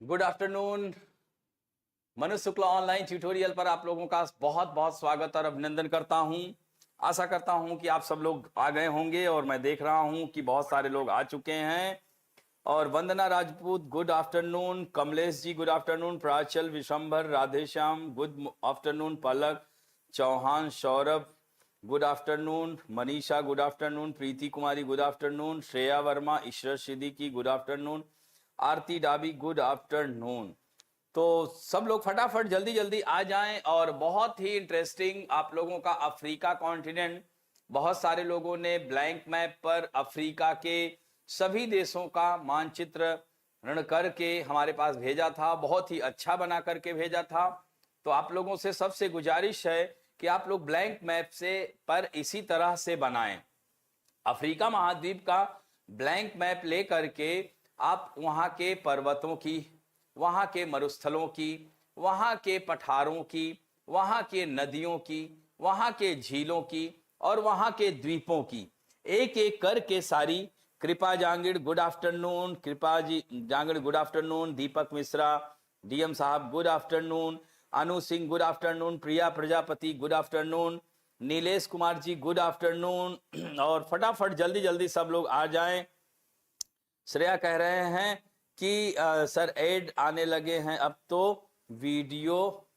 Good afternoon. Manu Shukla online tutorial पर आप लोगों का बहुत बहुत स्वागत और अभिनंदन करता हूं। आशा करता हूं कि आप सब लोग आ गए होंगे और मैं देख रहा हूं कि बहुत सारे लोग आ चुके हैं। और Vandana Rajput good afternoon, Kamlesh ji good afternoon, Prachal, Vishambhar, Radheshyam good afternoon, Palak Chauhan, Saurabh good afternoon, Manisha good afternoon, Preeti Kumari good afternoon, Shreya Verma, Ishwar Siddiqui good afternoon, Aarti Dabi good afternoon. तो सब लोग फटाफट जल्दी जल्दी आ जाएं। और बहुत ही इंटरेस्टिंग आप लोगों का अफ्रीका कॉन्टिनेंट, बहुत सारे लोगों ने ब्लैंक मैप पर अफ्रीका के सभी देशों का मानचित्र रण करके हमारे पास भेजा था, बहुत ही अच्छा बना करके भेजा था। तो आप लोगों से सबसे गुजारिश है कि आप लोग ब्लैंक मैप से पर इसी तरह से बनाएं। अफ्रीका महाद्वीप का ब्लैंक मैप ले करके आप वहां के पर्वतों की, वहां के मरुस्थलों की, वहां के पठारों की, वहां के नदियों की, वहां के झीलों की और वहां के द्वीपों की एक एक करके सारी। कृपा जांगिड़ गुड आफ्टरनून, कृपा जी जांगिड़ गुड आफ्टरनून, दीपक मिश्रा डीएम साहब गुड आफ्टरनून, अनु सिंह गुड आफ्टरनून, प्रिया Prajapati good afternoon, Nilesh Kumar ji good afternoon. और फटाफट जल्दी जल्दी सब लोग आ जाएं। श्रेया कह रहे हैं कि सर ऐड आने लगे हैं अब तो वीडियो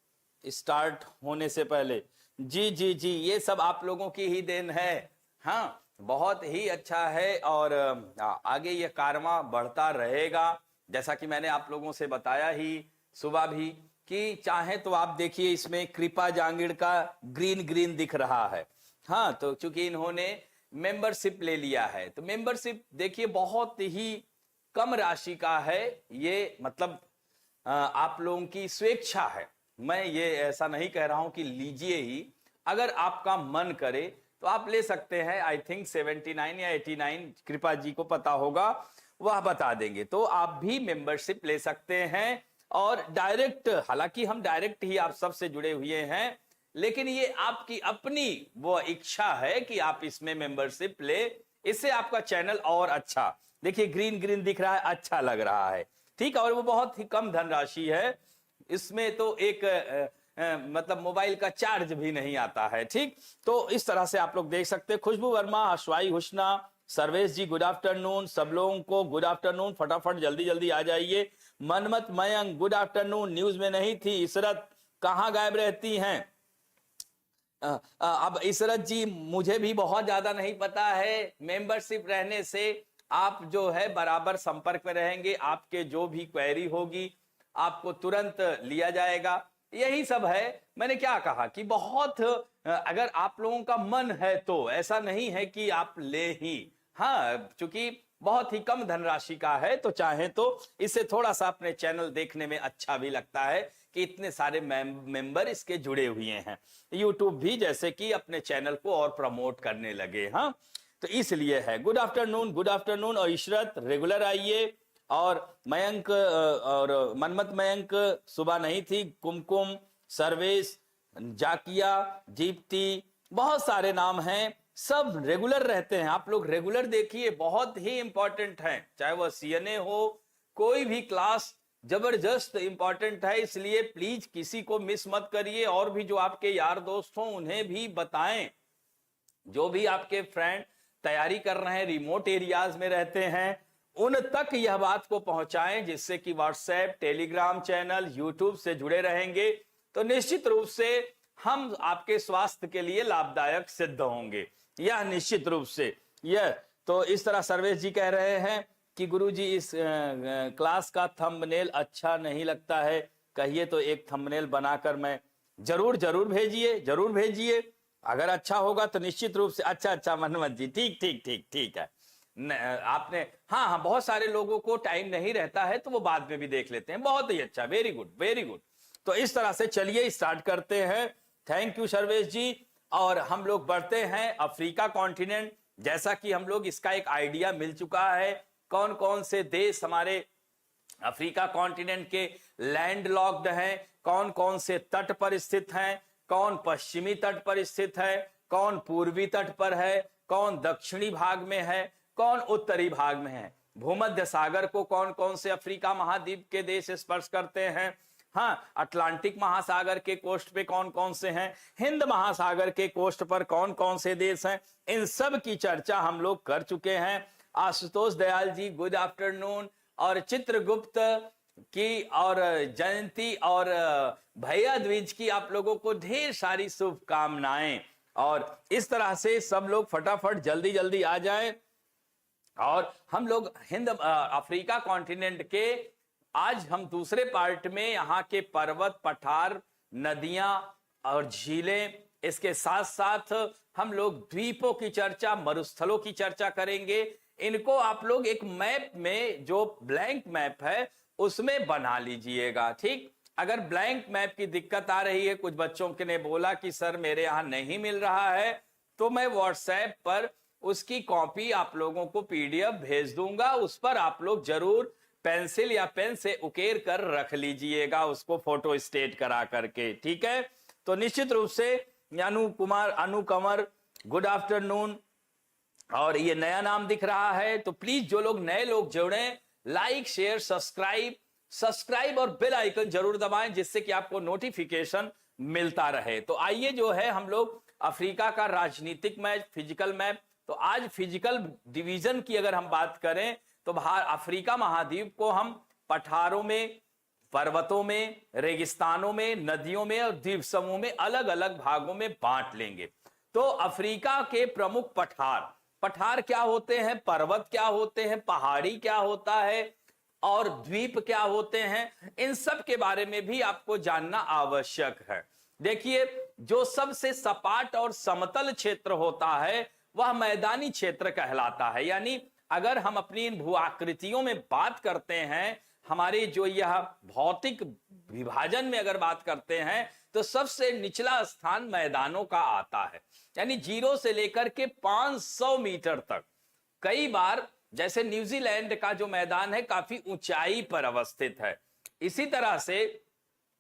स्टार्ट होने से पहले। जी जी जी, ये सब आप लोगों की ही देन है। हाँ, बहुत ही अच्छा है और आगे ये कारवां बढ़ता रहेगा। जैसा कि मैंने आप लोगों से बताया ही सुबह भी कि चाहे तो आप देखिए इसमें कृपा जांगिड़ का ग्रीन ग्रीन दिख रहा है। हाँ, तो चूंकि इन्होंने मेंबरशिप ले लिया है तो मेंबरशिप देखिए बहुत ही कम राशि का है। ये मतलब आप लोगों की स्वेच्छा है। मैं ये ऐसा नहीं कह रहा हूं कि लीजिए ही, अगर आपका मन करे तो आप ले सकते हैं। आई थिंक 79 या 89 कृपा जी को पता होगा, वह बता देंगे। तो आप भी मेंबरशिप ले सकते हैं और डायरेक्ट, हालांकि हम डायरेक्ट ही आप सबसे जुड़े हुए हैं, लेकिन ये आपकी अपनी वो इच्छा है कि आप इसमें मेंबरशिप ले। इससे आपका चैनल और अच्छा, देखिए ग्रीन ग्रीन दिख रहा है, अच्छा लग रहा है। ठीक है, और वो बहुत ही कम धनराशि है। इसमें तो एक मतलब मोबाइल का चार्ज भी नहीं आता है। ठीक, तो इस तरह से आप लोग देख सकते हैं। खुशबू वर्मा, अश्वाई हुस्ना, सर्वेश जी गुड आफ्टरनून, सब लोगों को गुड आफ्टरनून। फटाफट जल्दी जल्दी आ जाइए। Manmath Mayank good afternoon, news में नहीं थी, इसरत कहां गायब रहती हैं? अब इसरत जी मुझे भी बहुत ज्यादा नहीं पता है। मेंबरशिप रहने से आप जो है बराबर संपर्क में रहेंगे, आपके जो भी क्वेरी होगी आपको तुरंत लिया जाएगा। यही सब है। मैंने क्या कहा कि बहुत अगर आप लोगों का मन है तो ऐसा नहीं है कि आप ले ही। हाँ, चूंकि बहुत ही कम धनराशि का है तो चाहे तो इससे थोड़ा सा अपने चैनल देखने में अच्छा भी लगता है कि इतने सारे मेंबर इसके जुड़े हुए हैं। यूट्यूब भी जैसे कि अपने चैनल को और प्रमोट करने लगे। हाँ, तो इसलिए है। Good afternoon, good afternoon. और इशरत रेगुलर आइए। और मयंक और मनमत मयंक सुबह नहीं थी, कुमकुम, सर्वेश, जाकिया, जीप्ति, बहुत सारे नाम हैं, सब रेगुलर रहते हैं। आप लोग रेगुलर देखिए, बहुत ही इंपॉर्टेंट है। चाहे वह सीएनए हो, कोई भी क्लास जबरदस्त इंपॉर्टेंट है। इसलिए प्लीज किसी को मिस मत करिए। और भी जो आपके यार दोस्त हों उन्हें भी बताएं। जो भी आपके फ्रेंड तैयारी कर रहे हैं, रिमोट एरियाज में रहते हैं, उन तक यह बात को पहुंचाएं, जिससे कि व्हाट्सएप, टेलीग्राम चैनल, यूट्यूब से जुड़े रहेंगे तो निश्चित रूप से हम आपके स्वास्थ्य के लिए लाभदायक सिद्ध होंगे। यह निश्चित रूप से। यह तो इस तरह सर्वेश जी कह रहे हैं कि गुरुजी इस क्लास का थंबनेल अच्छा नहीं लगता है, कहिए तो एक थंबनेल बनाकर मैं जरूर जरूर भेजिए, जरूर भेजिए। अगर अच्छा होगा तो निश्चित रूप से। अच्छा अच्छा मनमत जी, ठीक ठीक ठीक ठीक है। आपने, हाँ हाँ, बहुत सारे लोगों को टाइम नहीं रहता है तो वो बाद में भी देख लेते हैं। बहुत ही अच्छा, वेरी गुड वेरी गुड। तो इस तरह से चलिए स्टार्ट करते हैं। थैंक यू सर्वेश जी। और हम लोग बढ़ते हैं अफ्रीका कॉन्टिनेंट। जैसा कि हम लोग इसका एक आइडिया मिल चुका है, कौन कौन से देश हमारे अफ्रीका कॉन्टिनेंट के लैंड लॉक्ड हैं, कौन कौन से तट पर स्थित हैं, कौन पश्चिमी तट पर स्थित है, कौन पूर्वी तट पर है, कौन दक्षिणी भाग में है, कौन उत्तरी भाग में है। भूमध्य सागर को कौन कौन से अफ्रीका महाद्वीप के देश स्पर्श करते हैं, हाँ, अटलांटिक महासागर के कोस्ट पे कौन कौन से हैं, हिंद महासागर के कोस्ट पर कौन कौन से देश हैं, इन सब की चर्चा हम लोग कर चुके हैं। आशुतोष दयाल जी गुड आफ्टरनून, और चित्रगुप्त की और जयंती और भैया द्विज की आप लोगों को ढेर सारी शुभकामनाएं। और इस तरह से सब लोग फटाफट जल्दी जल्दी आ जाएं, और हम लोग हिंद अफ्रीका कॉन्टिनेंट के आज हम दूसरे पार्ट में यहाँ के पर्वत, पठार, नदियां और झीलें, इसके साथ साथ हम लोग द्वीपों की चर्चा, मरुस्थलों की चर्चा करेंगे। इनको आप लोग एक मैप में, जो ब्लैंक मैप है उसमें बना लीजिएगा, ठीक। अगर ब्लैंक मैप की दिक्कत आ रही है, कुछ बच्चों के ने बोला कि सर मेरे यहाँ नहीं मिल रहा है, तो मैं व्हाट्सएप पर उसकी कॉपी आप लोगों को पीडीएफ भेज दूंगा, उस पर आप लोग जरूर पेंसिल या पेन से उकेर कर रख लीजिएगा, उसको फोटो स्टेट करा करके, ठीक है। तो निश्चित रूप से अनु कंवर गुड आफ्टरनून, और ये नया नाम दिख रहा है, तो प्लीज जो लोग नए लोग जुड़े, लाइक शेयर सब्सक्राइब और बेल आइकन जरूर दबाएं, जिससे कि आपको नोटिफिकेशन मिलता रहे। तो आइए जो है हम लोग अफ्रीका का राजनीतिक मैप, फिजिकल मैप, तो आज फिजिकल डिवीजन की अगर हम बात करें तो अफ्रीका महाद्वीप को हम पठारों में, पर्वतों में, रेगिस्तानों में, नदियों में और द्वीप समूह में अलग अलग भागों में बांट लेंगे। तो अफ्रीका के प्रमुख पठार क्या होते हैं, पर्वत क्या होते हैं, पहाड़ी क्या होता है और द्वीप क्या होते हैं, इन सब के बारे में भी आपको जानना आवश्यक है। देखिए, जो सबसे सपाट और समतल क्षेत्र होता है वह मैदानी क्षेत्र कहलाता है। यानी अगर हम अपनी इन भू आकृतियों में बात करते हैं, हमारे जो यह भौतिक विभाजन में अगर बात करते हैं, तो सबसे निचला स्थान मैदानों का आता है, यानी 0 से लेकर के 500 मीटर तक। कई बार जैसे न्यूजीलैंड का जो मैदान है काफी ऊंचाई पर अवस्थित है। इसी तरह से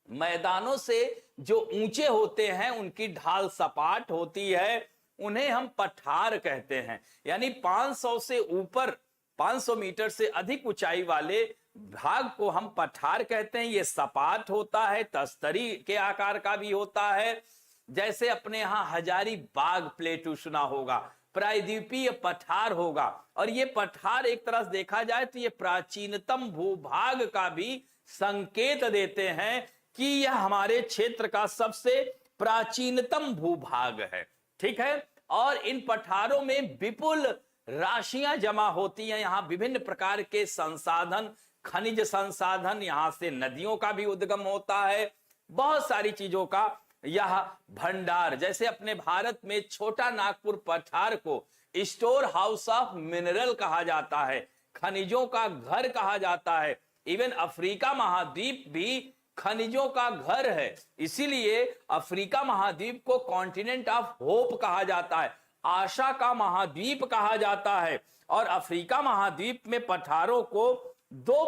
मैदानों से जो ऊंचे होते हैं उनकी ढाल सपाट होती है, उन्हें हम पठार कहते हैं। यानी 500 से ऊपर, 500 मीटर से अधिक ऊंचाई वाले भाग को हम पठार कहते हैं। ये सपाट होता है, तस्तरी के आकार का भी होता है। जैसे अपने यहाँ हजारीबाग प्लेटू सुना होगा, प्रायद्वीपीय पठार होगा, और ये पठार एक तरह से देखा जाए तो ये प्राचीनतम भूभाग का भी संकेत देते हैं कि यह हमारे क्षेत्र का सबसे प्राचीनतम भूभाग है, ठीक है। और इन पठारों में विपुल राशियां जमा होती हैं। यहाँ विभिन्न प्रकार के संसाधन, खनिज संसाधन, यहाँ से नदियों का भी उद्गम होता है, बहुत सारी चीजों का यह भंडार। जैसे अपने भारत में छोटा नागपुर पठार को स्टोर हाउस ऑफ मिनरल कहा जाता है, खनिजों का घर कहा जाता है। इवन अफ्रीका महाद्वीप भी खनिजों का घर है, इसीलिए अफ्रीका महाद्वीप को कॉन्टिनेंट ऑफ होप कहा जाता है, आशा का महाद्वीप कहा जाता है। और अफ्रीका महाद्वीप में पठारों को 3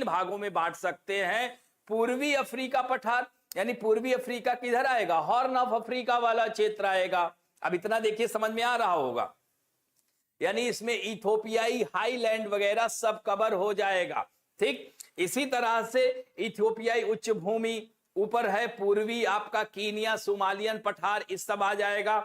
भागों में बांट सकते हैं। पूर्वी अफ्रीका पठार, यानी पूर्वी अफ्रीका किधर आएगा, हॉर्न ऑफ अफ्रीका वाला क्षेत्र आएगा। अब इतना देखिए समझ में आ रहा होगा, यानी इसमें इथोपियाई हाईलैंड वगैरह सब कवर हो जाएगा, ठीक। इसी तरह से इथियोपियाई उच्च भूमि ऊपर है, पूर्वी आपका कीनिया, सोमालियन पठार, इस सब आ जाएगा।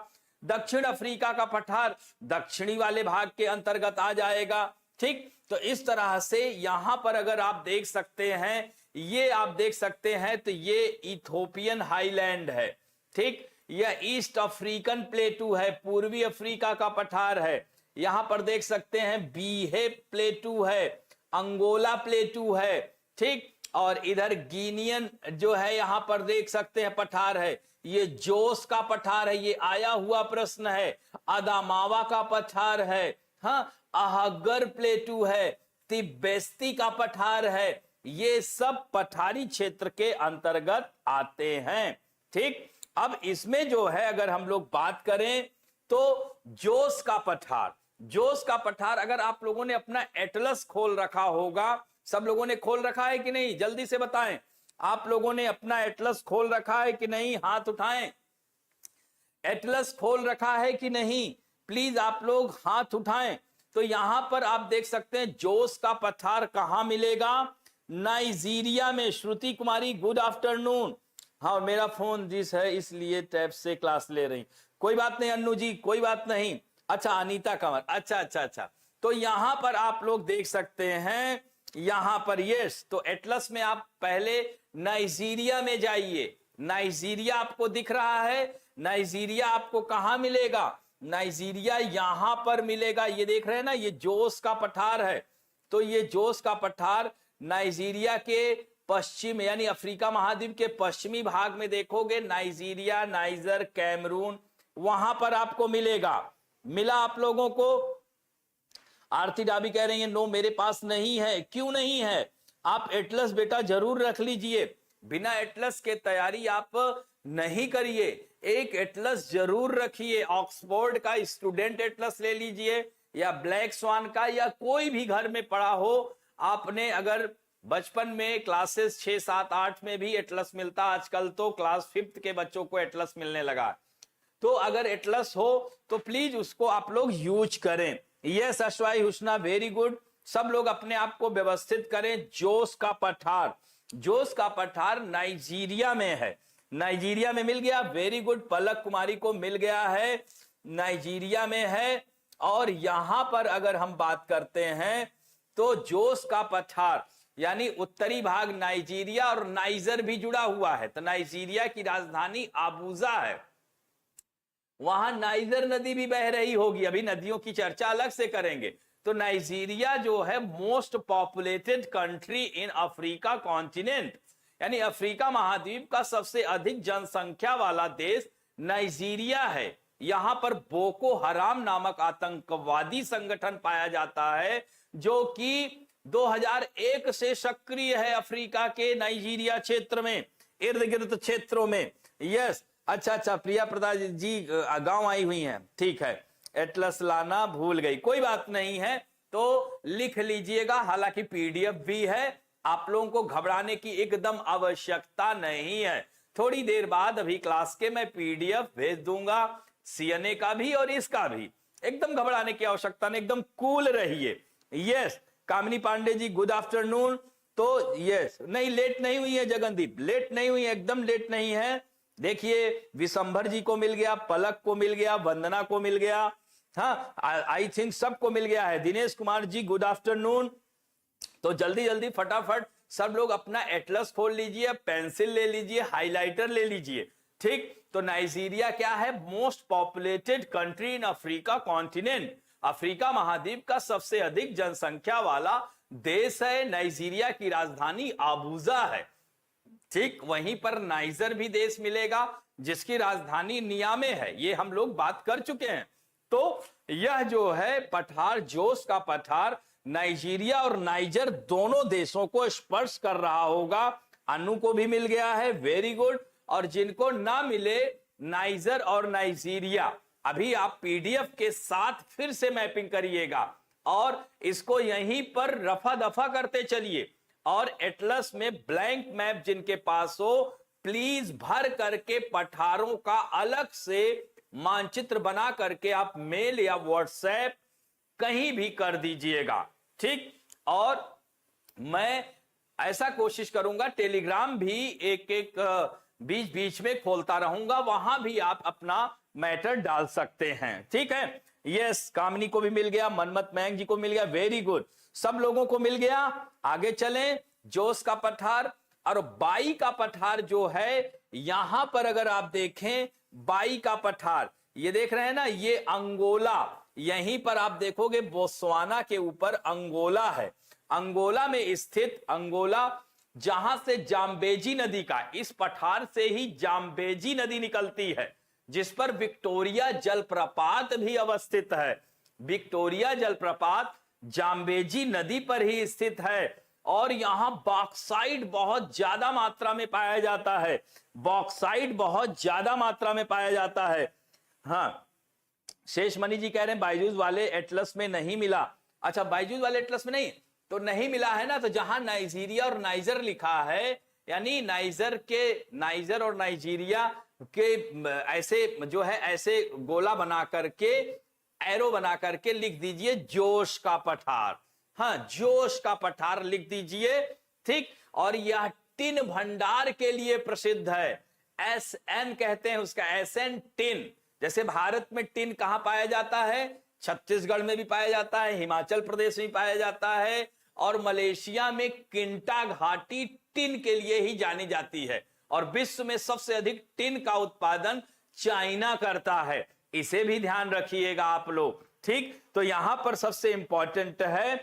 दक्षिण अफ्रीका का पठार दक्षिणी वाले भाग के अंतर्गत आ जाएगा, ठीक। तो इस तरह से यहां पर अगर आप देख सकते हैं, ये आप देख सकते हैं, तो ये इथोपियन हाईलैंड है, ठीक। यह ईस्ट अफ्रीकन प्लेटू है, पूर्वी अफ्रीका का पठार है। यहां पर देख सकते हैं बीहे प्लेटू है, अंगोला प्लेटू है, ठीक। और इधर गिनियन जो है यहां पर देख सकते हैं पठार है, ये जोस का पठार है, ये आया हुआ प्रश्न है। अदामावा का पठार है, हाँ, आहगर प्लेटू है, तिब्बती का पठार है। ये सब पठारी क्षेत्र के अंतर्गत आते हैं, ठीक। अब इसमें जो है अगर हम लोग बात करें तो जोस का पठार, अगर आप लोगों ने अपना एटलस खोल रखा होगा, सब लोगों ने खोल रखा है कि नहीं, जल्दी से बताएं। आप लोगों ने अपना एटलस खोल रखा है कि नहीं, हाथ उठाएं। एटलस खोल रखा है कि नहीं, प्लीज आप लोग हाथ उठाएं। तो यहां पर आप देख सकते हैं जोस का पठार कहां मिलेगा, नाइजीरिया में। श्रुति कुमारी गुड आफ्टरनून। हाँ, मेरा फोन जिस है इसलिए टैब से क्लास ले रही, कोई बात नहीं अन्नू जी, कोई बात नहीं। अच्छा अनीता कंवर, अच्छा अच्छा अच्छा। तो यहां पर आप लोग देख सकते हैं, यहां पर यस, तो एटलस में आप पहले नाइजीरिया में जाइए। नाइजीरिया आपको दिख रहा है, नाइजीरिया आपको कहां मिलेगा, नाइजीरिया यहां पर मिलेगा। ये देख रहे हैं ना, ये जोस का पठार है। तो ये जोस का पठार नाइजीरिया के पश्चिम यानी अफ्रीका महाद्वीप के पश्चिमी भाग में देखोगे, नाइजीरिया, नाइजर, कैमरून, वहां पर आपको मिलेगा। मिला आप लोगों को? आरती डाबी कह रही है नो मेरे पास नहीं है। क्यों नहीं है? आप एटलस बेटा जरूर रख लीजिए। बिना एटलस के तैयारी आप नहीं करिए, एक एटलस जरूर रखिए। ऑक्सफोर्ड का स्टूडेंट एटलस ले लीजिए, या ब्लैक स्वान का, या कोई भी घर में पड़ा हो आपने। अगर बचपन में क्लासेस 6, 7, 8 में भी एटलस मिलता, आजकल तो क्लास 5th के बच्चों को एटलस मिलने लगा। तो अगर एटलस हो तो प्लीज उसको आप लोग यूज करें। यस अश्वाई हुस्ना, वेरी गुड। सब लोग अपने आप को व्यवस्थित करें। जोस का पठार, जोस का पठार नाइजीरिया में है। नाइजीरिया में मिल गया, वेरी गुड। पलक कुमारी को मिल गया है, नाइजीरिया में है। और यहां पर अगर हम बात करते हैं तो जोस का पठार यानी उत्तरी भाग नाइजीरिया और नाइजर भी जुड़ा हुआ है। तो नाइजीरिया की राजधानी आबूजा है, वहां नाइजर नदी भी बह रही होगी। अभी नदियों की चर्चा अलग से करेंगे। तो नाइजीरिया जो है most populated country in Africa continent, यानी अफ्रीका महाद्वीप का सबसे अधिक जनसंख्या वाला देश नाइजीरिया है। यहां पर बोको हराम नामक आतंकवादी संगठन पाया जाता है, जो कि 2001 से सक्रिय है अफ्रीका के नाइजीरिया क्षेत्र में, इर्द गिर्द क्षेत्रों में। यस, अच्छा अच्छा, प्रिया प्रसाद जी गांव आई हुई हैं, ठीक है। एटलस लाना भूल गई, कोई बात नहीं है, तो लिख लीजिएगा। हालांकि पीडीएफ भी है, आप लोगों को घबराने की एकदम आवश्यकता नहीं है। थोड़ी देर बाद अभी क्लास के मैं पीडीएफ भेज दूंगा, सीएनए का भी और इसका भी। एकदम घबराने की आवश्यकता नहीं, एकदम कूल रहिए। यस, कामिनी पांडे जी गुड आफ्टरनून। तो यस, नहीं लेट नहीं हुई है जगनदीप, लेट नहीं हुई है, एकदम लेट नहीं है। देखिए विशंभर जी को मिल गया, पलक को मिल गया, वंदना को मिल गया, हाँ आई थिंक सबको मिल गया है। Dinesh Kumar ji good afternoon. तो जल्दी जल्दी फटाफट सब लोग अपना एटलस खोल लीजिए, पेंसिल ले लीजिए, हाइलाइटर ले लीजिए, ठीक। तो नाइजीरिया क्या है? Most populated country in Africa continent, Africa महाद्वीप का सबसे अधिक जनसंख्या वाला देश है। नाइजीरिया की राजधानी आबूजा है, ठीक। वहीं पर नाइजर भी देश मिलेगा जिसकी राजधानी नियामे है, ये हम लोग बात कर चुके हैं। तो यह जो है पठार, जोस का पठार, नाइजीरिया और नाइजर दोनों देशों को स्पर्श कर रहा होगा। अनु को भी मिल गया है, वेरी गुड। और जिनको ना मिले नाइजर और नाइजीरिया, अभी आप पीडीएफ के साथ फिर से मैपिंग करिएगा और इसको यहीं पर रफा दफा करते चलिए। और एटलस में ब्लैंक मैप जिनके पास हो, प्लीज भर करके पठारों का अलग से मानचित्र बना करके आप मेल या व्हाट्सएप कहीं भी कर दीजिएगा, ठीक। और मैं ऐसा कोशिश करूंगा, टेलीग्राम भी एक एक बीच बीच में खोलता रहूंगा, वहां भी आप अपना मैटर डाल सकते हैं, ठीक है। यस, कामनी को भी मिल गया, मनमत मैंग जी को मिल गया, वेरी गुड, सब लोगों को मिल गया। आगे चलें, जोस का पठार और बाई का पठार जो है, यहां पर अगर आप देखें बाई का पठार, ये देख रहे हैं ना, ये अंगोला, यहीं पर आप देखोगे बोत्सवाना के ऊपर अंगोला है। अंगोला में स्थित, अंगोला जहां से जाम्बेजी नदी का, इस पठार से ही जाम्बेजी नदी निकलती है, जिस पर विक्टोरिया जलप्रपात भी अवस्थित है। विक्टोरिया जलप्रपात जाम्बेजी नदी पर ही स्थित है। और यहां बॉक्साइट बहुत ज्यादा मात्रा में पाया जाता है, बॉक्साइट बहुत ज्यादा मात्रा में पाया जाता है। हाँ, शेष मणि जी कह रहे हैं बायजूस वाले एटलस में नहीं मिला। अच्छा, बायजूस वाले एटलस में नहीं तो नहीं मिला है ना। तो जहां नाइजीरिया और नाइजर लिखा है, यानी नाइजर और नाइजीरिया के ऐसे जो है, ऐसे गोला बना करके एरो बना करके लिख दीजिए जोश का पठार। हाँ, जोश का पठार लिख दीजिए। ठीक, और यह टिन भंडार के लिए प्रसिद्ध है। एसएन कहते हैं उसका, एसएन टिन। जैसे भारत में टिन कहां पाया जाता है? छत्तीसगढ़ में भी पाया जाता है, हिमाचल प्रदेश में पाया जाता है, और मलेशिया में किंटा घाटी टिन के लिए ही जानी जाती है। और विश्व में सबसे अधिक टिन का उत्पादन चाइना करता है। इसे भी ध्यान रखिएगा आप लोग। ठीक, तो यहां पर सबसे इंपॉर्टेंट है,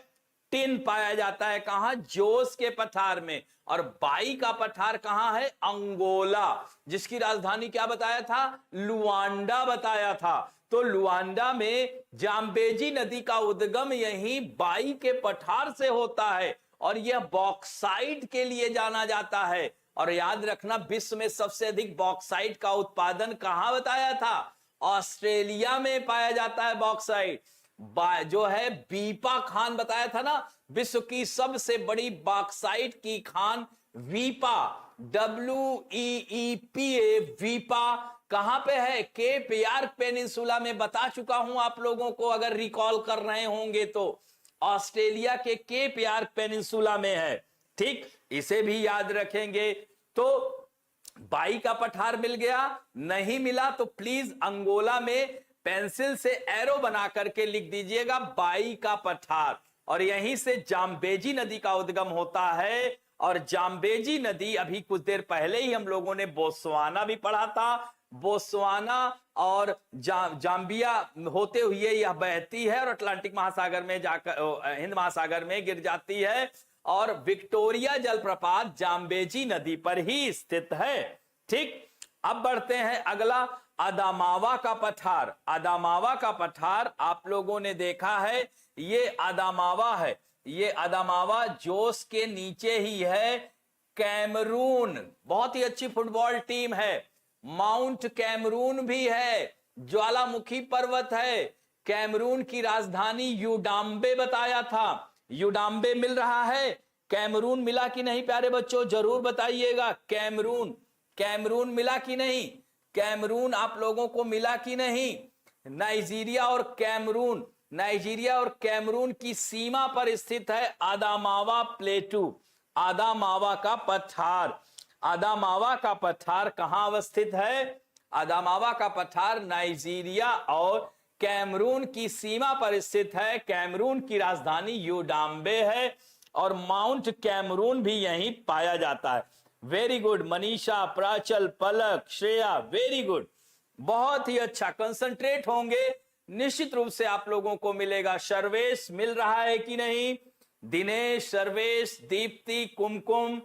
टिन पाया जाता है कहां? जोश के पठार में। और बाई का पठार कहां है? अंगोला, जिसकी राजधानी क्या बताया था? लुआंडा बताया था। तो लुआंडा में जाम्बेजी नदी का उद्गम यही बाई के पठार से होता है, और यह बॉक्साइट के लिए जाना जाता है। और याद रखना, विश्व में सबसे अधिक बॉक्साइट का उत्पादन कहां बताया था? ऑस्ट्रेलिया में पाया जाता है बॉक्साइट। जो है बीपा खान बताया था ना, विश्व की सबसे बड़ी बॉक्साइट की खान वीपा, WEEPA, वीपा कहां पे है? केप यार्क पेनिनसुला में। बता चुका हूं आप लोगों को, अगर रिकॉल कर रहे होंगे तो, ऑस्ट्रेलिया के केप यार्क पेनिनसुला में है। ठीक, इसे भी याद रखेंगे। तो बाई का पठार मिल गया, नहीं मिला तो प्लीज अंगोला में पेंसिल से एरो बना करके लिख दीजिएगा बाई का पठार। और यहीं से जाम्बेजी नदी का उद्गम होता है। और जाम्बेजी नदी अभी कुछ देर पहले ही हम लोगों ने बोत्सवाना भी पढ़ा था। बोत्सवाना और जाम्बिया होते हुए यह बहती है और अटलांटिक महासागर में जाकर हिंद महासागर में गिर जाती है। और विक्टोरिया जलप्रपात जाम्बेजी नदी पर ही स्थित है। ठीक, अब बढ़ते हैं अगला, अदामावा का पठार। अदामावा का पठार आप लोगों ने देखा है, ये अदामावा है। ये अदामावा जोश के नीचे ही है। कैमरून बहुत ही अच्छी फुटबॉल टीम है। माउंट कैमरून भी है, ज्वालामुखी पर्वत है। कैमरून की राजधानी यूडाम्बे बताया था। यूडाम्बे मिल रहा है? कैमरून मिला कि नहीं प्यारे बच्चों? जरूर बताइएगा। कैमरून, कैमरून मिला कि नहीं? कैमरून आप लोगों को मिला कि नहीं? नाइजीरिया और कैमरून, नाइजीरिया और कैमरून की सीमा पर स्थित है आदामावा प्लेटू, आदामावा का पठार। आदामावा का पठार कहां अवस्थित है? आदामावा का पठार नाइजीरिया और कैमरून की सीमा पर स्थित है। कैमरून की राजधानी यूडाम्बे है, और माउंट कैमरून भी यहीं पाया जाता है। वेरी गुड मनीषा, प्राचल, पलक, श्रेया, वेरी गुड, बहुत ही अच्छा। कंसंट्रेट होंगे, निश्चित रूप से आप लोगों को मिलेगा। सर्वेश मिल रहा है कि नहीं? दिनेश, सर्वेश, दीप्ति, कुमकुम।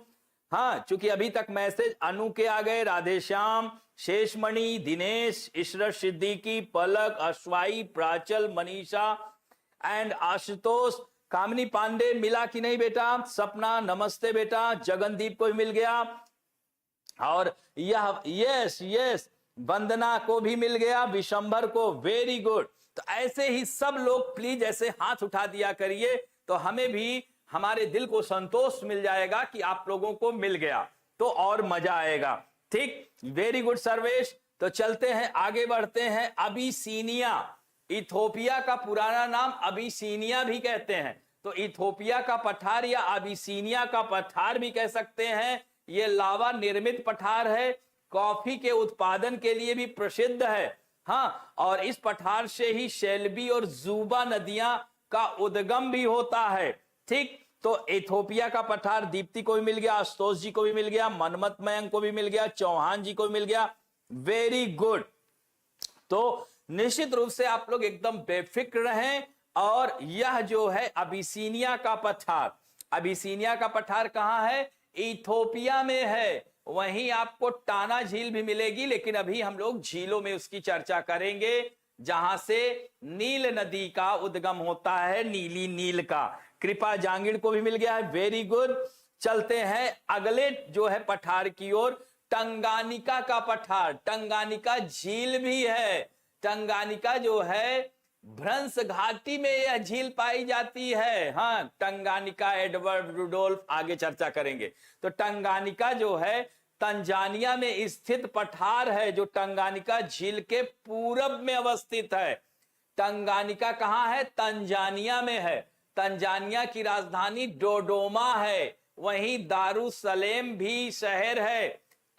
हाँ, चूंकि अभी तक मैसेज अनु के आ गए, राधेश्याम, शेषमणि, दिनेश, इशरत सिद्दीकी, पलक, अश्वाई, प्राचल, मनीषा एंड आशुतोष। कामनी पांडे मिला कि नहीं बेटा? सपना नमस्ते बेटा, जगनदीप को भी मिल गया। और यह यस यस, वंदना को भी मिल गया, विशंभर को, वेरी गुड। तो ऐसे ही सब लोग प्लीज ऐसे हाथ उठा दिया करिए, तो हमें भी हमारे दिल को संतोष मिल जाएगा कि आप लोगों को मिल गया, तो और मजा आएगा। ठीक, वेरी गुड सर्वेश। तो चलते हैं, आगे बढ़ते हैं। अबिसीनिया, इथोपिया का पुराना नाम अबिसीनिया भी कहते हैं। तो इथोपिया का पठार या अबिसीनिया का पठार भी कह सकते हैं। यह लावा निर्मित पठार है, कॉफी के उत्पादन के लिए भी प्रसिद्ध है। हाँ, और इस पठार से ही शेल्बी और जूबा नदियां का उद्गम भी होता है। ठीक, तो इथोपिया का पठार दीप्ति को भी मिल गया, आशुतोष जी को भी मिल गया, मनमत मयंक को भी मिल गया, चौहान जी को भी मिल गया, वेरी गुड। तो निश्चित रूप से आप लोग एकदम बेफिक्र रहें। और यह जो है अबिसीनिया का पठार, अबिसीनिया का पठार कहां है? इथोपिया में है। वहीं आपको टाना झील भी मिलेगी, लेकिन अभी हम लोग झीलों में उसकी चर्चा करेंगे, जहां से नील नदी का उद्गम होता है, नीली नील का। कृपा जांगिड़ को भी मिल गया है, वेरी गुड। चलते हैं अगले जो है पठार की ओर, टंगानिका का पठार। टंगानिका झील भी है। टंगानिका जो है भ्रंश घाटी में यह झील पाई जाती है। हाँ, टंगानिका, एडवर्ड रुडोल्फ, आगे चर्चा करेंगे। तो टंगानिका जो है तंजानिया में स्थित पठार है, जो टंगानिका झील के पूरब में अवस्थित है। टंगानिका कहाँ है? तंजानिया में है। तंजानिया की राजधानी डोडोमा है, वहीं दारुसलेम भी शहर है।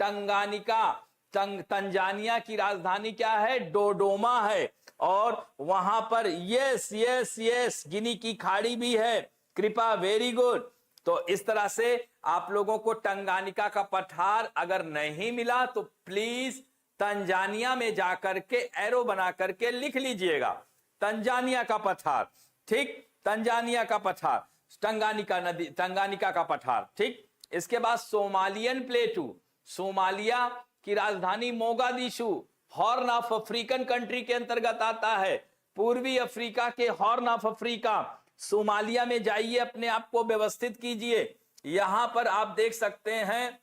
टंगानिका तंजानिया की राजधानी क्या है? डोडोमा है। और वहां पर यस यस यस गिनी की खाड़ी भी है। कृपा, वेरी गुड। तो इस तरह से आप लोगों को टंगानिका का पठार अगर नहीं मिला तो प्लीज तंजानिया में जाकर के एरो बना करके लिख लीजिएगा, तंजानिया का पठार। ठीक, तंजानिया का पठार, टंगानिका नदी, टंगानिका का पठार। ठीक, इसके बाद सोमालियन प्लेटू, सोमालिया की राजधानी Mogadishu, horn of African country के अंतर्गत आता है। पूर्वी अफ्रीका के हॉर्न ऑफ अफ्रीका, सोमालिया में जाइए, अपने आप को व्यवस्थित कीजिए। यहां पर आप देख सकते हैं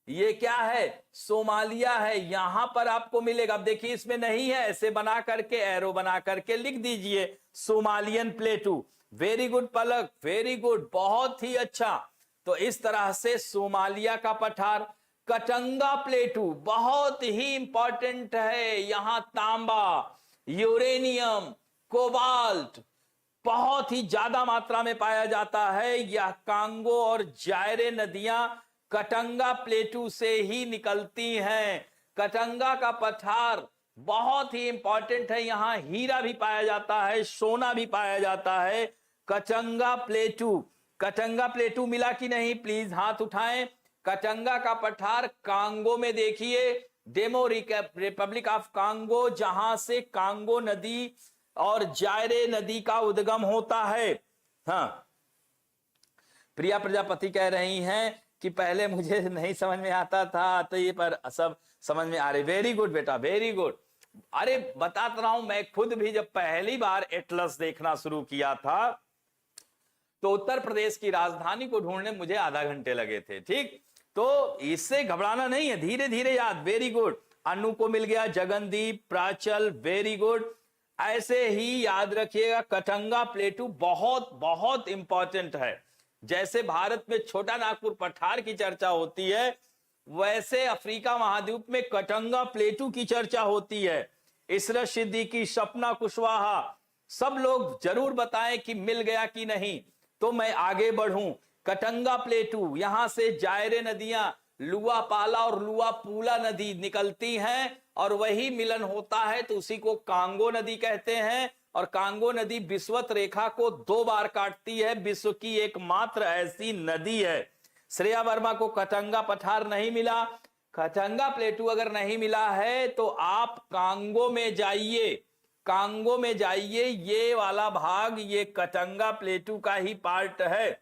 ये क्या है? सोमालिया है, यहां पर आपको मिलेगा। अब देखिए इसमें नहीं है, ऐसे बना करके एरो बना करके लिख दीजिए सोमालियन प्लेटू। वेरी गुड पलक, वेरी गुड, बहुत ही अच्छा। तो इस तरह से सोमालिया का पठार। कटंगा प्लेटू बहुत ही इंपॉर्टेंट है, यहां तांबा, यूरेनियम, कोबाल्ट बहुत ही ज्यादा मात्रा में पाया जाता है। यह कांगो और जायरे नदियां कटंगा प्लेटू से ही निकलती हैं। कटंगा का पठार बहुत ही इंपॉर्टेंट है, यहां हीरा भी पाया जाता है, सोना भी पाया जाता है। कटंगा प्लेटू, कटंगा प्लेटू मिला कि नहीं? प्लीज हाथ उठाएं। कटंगा का पठार कांगो में देखिए, डेमो रिपब्लिक ऑफ कांगो, जहां से कांगो नदी और जायरे नदी का उद्गम होता है। हाँ, प्रिया प्रजापति कह रही हैं कि पहले मुझे नहीं समझ में आता था, तो ये पर सब समझ में आ रही। वेरी गुड बेटा, वेरी गुड। अरे बताता रहा हूं, मैं खुद भी जब पहली बार एटलस देखना शुरू किया था तो उत्तर प्रदेश की राजधानी को ढूंढने मुझे आधा घंटे लगे थे। ठीक, तो इससे घबराना नहीं है, धीरे धीरे याद। वेरी गुड, अनु को मिल गया, जगनदीप, प्राचल, वेरी गुड। ऐसे ही याद रखिएगा, कटंगा प्लेटू बहुत बहुत इंपॉर्टेंट है। जैसे भारत में छोटा नागपुर पठार की चर्चा होती है, वैसे अफ्रीका महाद्वीप में कटंगा प्लेटू की चर्चा होती है। इशरत सिद्दीकी, सपना कुशवाहा, सब लोग जरूर बताएं कि मिल गया कि नहीं, तो मैं आगे बढ़ूं। कटंगा प्लेटू, यहां से जायरे नदियां लुआ पाला और लुआ पूला नदी निकलती हैं और वही मिलन होता है, तो उसी को कांगो नदी कहते हैं। और कांगो नदी विषुवत रेखा को 2 बार काटती है, विश्व की एकमात्र ऐसी नदी है। श्रेया वर्मा को कटंगा पठार नहीं मिला। कटंगा प्लेटू अगर नहीं मिला है तो आप कांगो में जाइए, कांगो में जाइए, ये वाला भाग ये कटंगा प्लेटू का ही पार्ट है।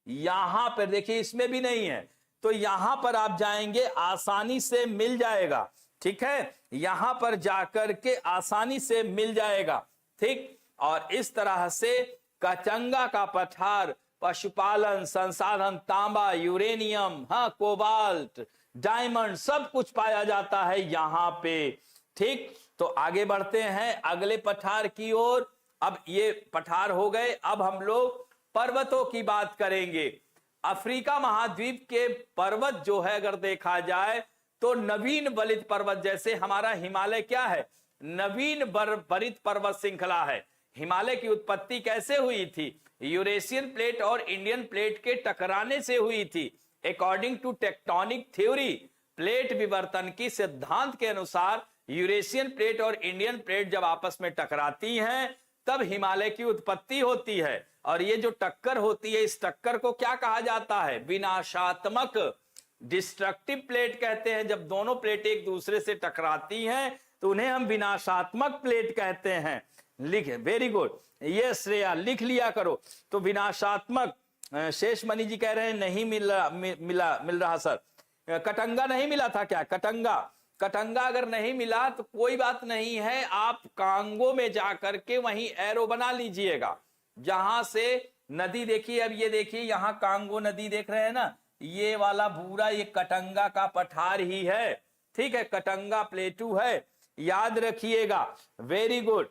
यहां पर देखिए इसमें भी नहीं है, तो यहां पर आप जाएंगे आसानी से मिल जाएगा। ठीक है, यहां पर जाकर के आसानी से मिल जाएगा। ठीक, और इस तरह से कटंगा का पठार पशुपालन, संसाधन, तांबा, यूरेनियम, हाँ, कोबाल्ट, डायमंड, सब कुछ पाया जाता है यहां पे। ठीक, तो आगे बढ़ते हैं अगले पठार की ओर। अब ये पठार हो गए, अब हम लोग पर्वतों की बात करेंगे। अफ्रीका महाद्वीप के पर्वत जो है अगर देखा जाए तो नवीन बलित पर्वत, जैसे हमारा हिमालय क्या है? नवीन बलित पर्वत श्रृंखला है। हिमालय की उत्पत्ति कैसे हुई थी? यूरेशियन प्लेट और इंडियन प्लेट के टकराने से हुई थी। According to tectonic theory, plate विवर्तन की सिद्धांत के अनुसार यूरेशियन प्लेट और इंडियन प्लेट जब आपस में टकराती हैं तब हिमालय की उत्पत्ति होती है। और ये जो टक्कर होती है, इस टक्कर को क्या कहा जाता है? विनाशात्मक, डिस्ट्रक्टिव प्लेट कहते हैं। जब दोनों प्लेट एक दूसरे से टकराती हैं तो उन्हें हम विनाशात्मक प्लेट कहते हैं। लिखे, वेरी गुड, ये श्रेया लिख लिया करो। तो विनाशात्मक, शेष मणि जी कह रहे हैं नहीं मिल रहा सर। कटंगा नहीं मिला था क्या? कटंगा अगर नहीं मिला तो कोई बात नहीं है, आप कांगो में जाकर के वहीं एरो बना लीजिएगा, जहां से नदी देखिए। अब ये देखिए, यहां कांगो नदी देख रहे हैं ना, ये वाला भूरा ये कटंगा का पठार ही है। ठीक है, कटंगा प्लेटू है, याद रखिएगा। Very good,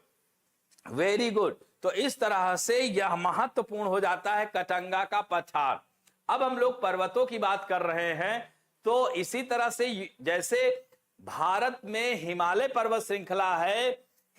very good. तो इस तरह से यह महत्वपूर्ण हो जाता है कटंगा का पठार। अब हम लोग पर्वतों की बात कर रहे हैं, तो इसी तरह से जैसे भारत में हिमालय पर्वत श्रृंखला है,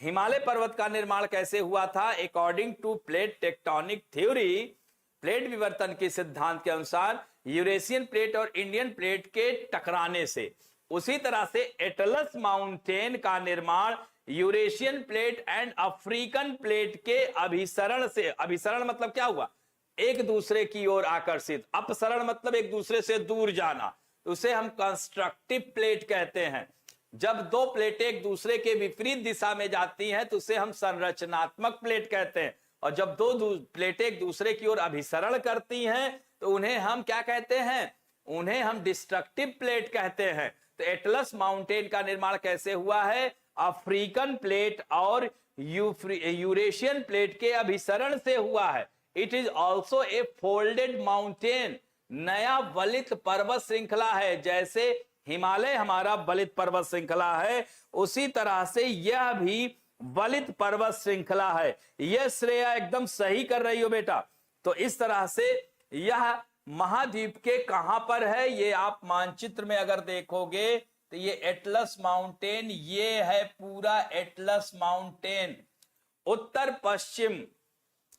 हिमालय पर्वत का निर्माण कैसे हुआ था? According to plate tectonic theory, plate विवर्तन के सिद्धांत के अनुसार यूरेशियन प्लेट और इंडियन प्लेट के टकराने से। उसी तरह से एटलस माउंटेन का निर्माण Eurasian plate and African plate के अभिसरण से। अभिसरण मतलब क्या हुआ? एक दूसरे की ओर आकर्षित। अपसरण मतलब एक दूसरे से दूर जाना, उसे हम कंस्ट्रक्टिव प्लेट कहते हैं। जब दो प्लेटें एक दूसरे के विपरीत दिशा में जाती हैं तो उसे हम संरचनात्मक प्लेट कहते हैं। और जब दो प्लेटें एक दूसरे की ओर अभिसरण करती हैं तो उन्हें हम क्या कहते हैं? उन्हें हम डिस्ट्रक्टिव प्लेट कहते हैं। तो एटलस माउंटेन का निर्माण कैसे हुआ है? अफ्रीकन प्लेट और यूरेशियन प्लेट के अभिसरण से हुआ है। It is also a folded mountain, नया वलित पर्वत श्रृंखला है। जैसे हिमालय हमारा वलित पर्वत श्रृंखला है, उसी तरह से यह भी वलित पर्वत श्रृंखला है। यह श्रेया एकदम सही कर रही हो बेटा। तो इस तरह से यह महाद्वीप के कहां पर है? ये आप मानचित्र में अगर देखोगे तो ये एटलस माउंटेन, ये है पूरा एटलस माउंटेन। उत्तर पश्चिम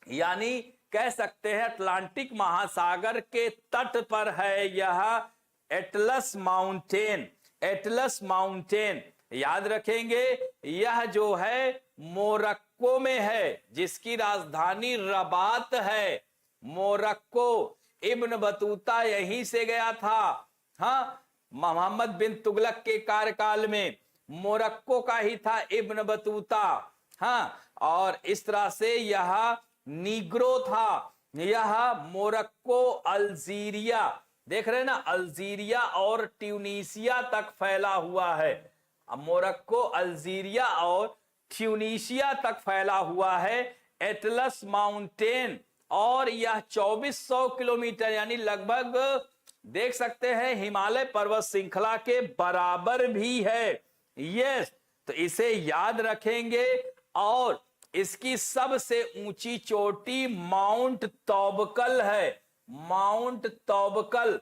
यानी कह सकते हैं अटलांटिक महासागर के तट पर है यह एटलस माउंटेन। एटलस माउंटेन याद रखेंगे, यह जो है मोरक्को में है, जिसकी राजधानी रबात है। मोरक्को, इब्न बतूता यहीं से गया था। हाँ, मोहम्मद बिन तुगलक के कार्यकाल में मोरक्को का ही था इब्न बतूता। हाँ, और इस तरह से यह नीग्रो था। यह मोरक्को, अल्जीरिया, देख रहे हैं ना, अल्जीरिया और ट्यूनीसिया तक फैला हुआ है। मोरक्को, अल्जीरिया और ट्यूनीसिया तक फैला हुआ है एटलस माउंटेन। और यह 2400 किलोमीटर यानी लगभग देख सकते हैं हिमालय पर्वत श्रृंखला के बराबर भी है। यस, तो इसे याद रखेंगे। और इसकी सबसे ऊंची चोटी माउंट तौबकल है। माउंट तौबकल,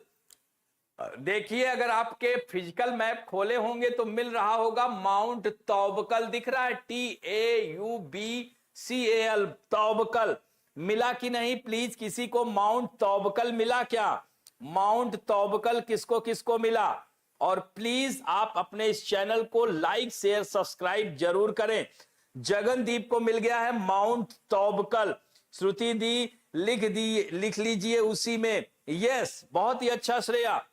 देखिए अगर आपके फिजिकल मैप खोले होंगे तो मिल रहा होगा माउंट तौबकल दिख रहा है, TAUBCAL, तौबकल। मिला कि नहीं? प्लीज किसी को माउंट तौबकल मिला क्या? माउंट तौबकल किसको किसको मिला? और प्लीज आप अपने इस चैनल को लाइक शेयर सब्सक्राइब जरूर करें। जगनदीप को मिल गया है माउंट तौबकल। श्रुति दी लिख लीजिए उसी में। यस, बहुत ही अच्छा श्रेया।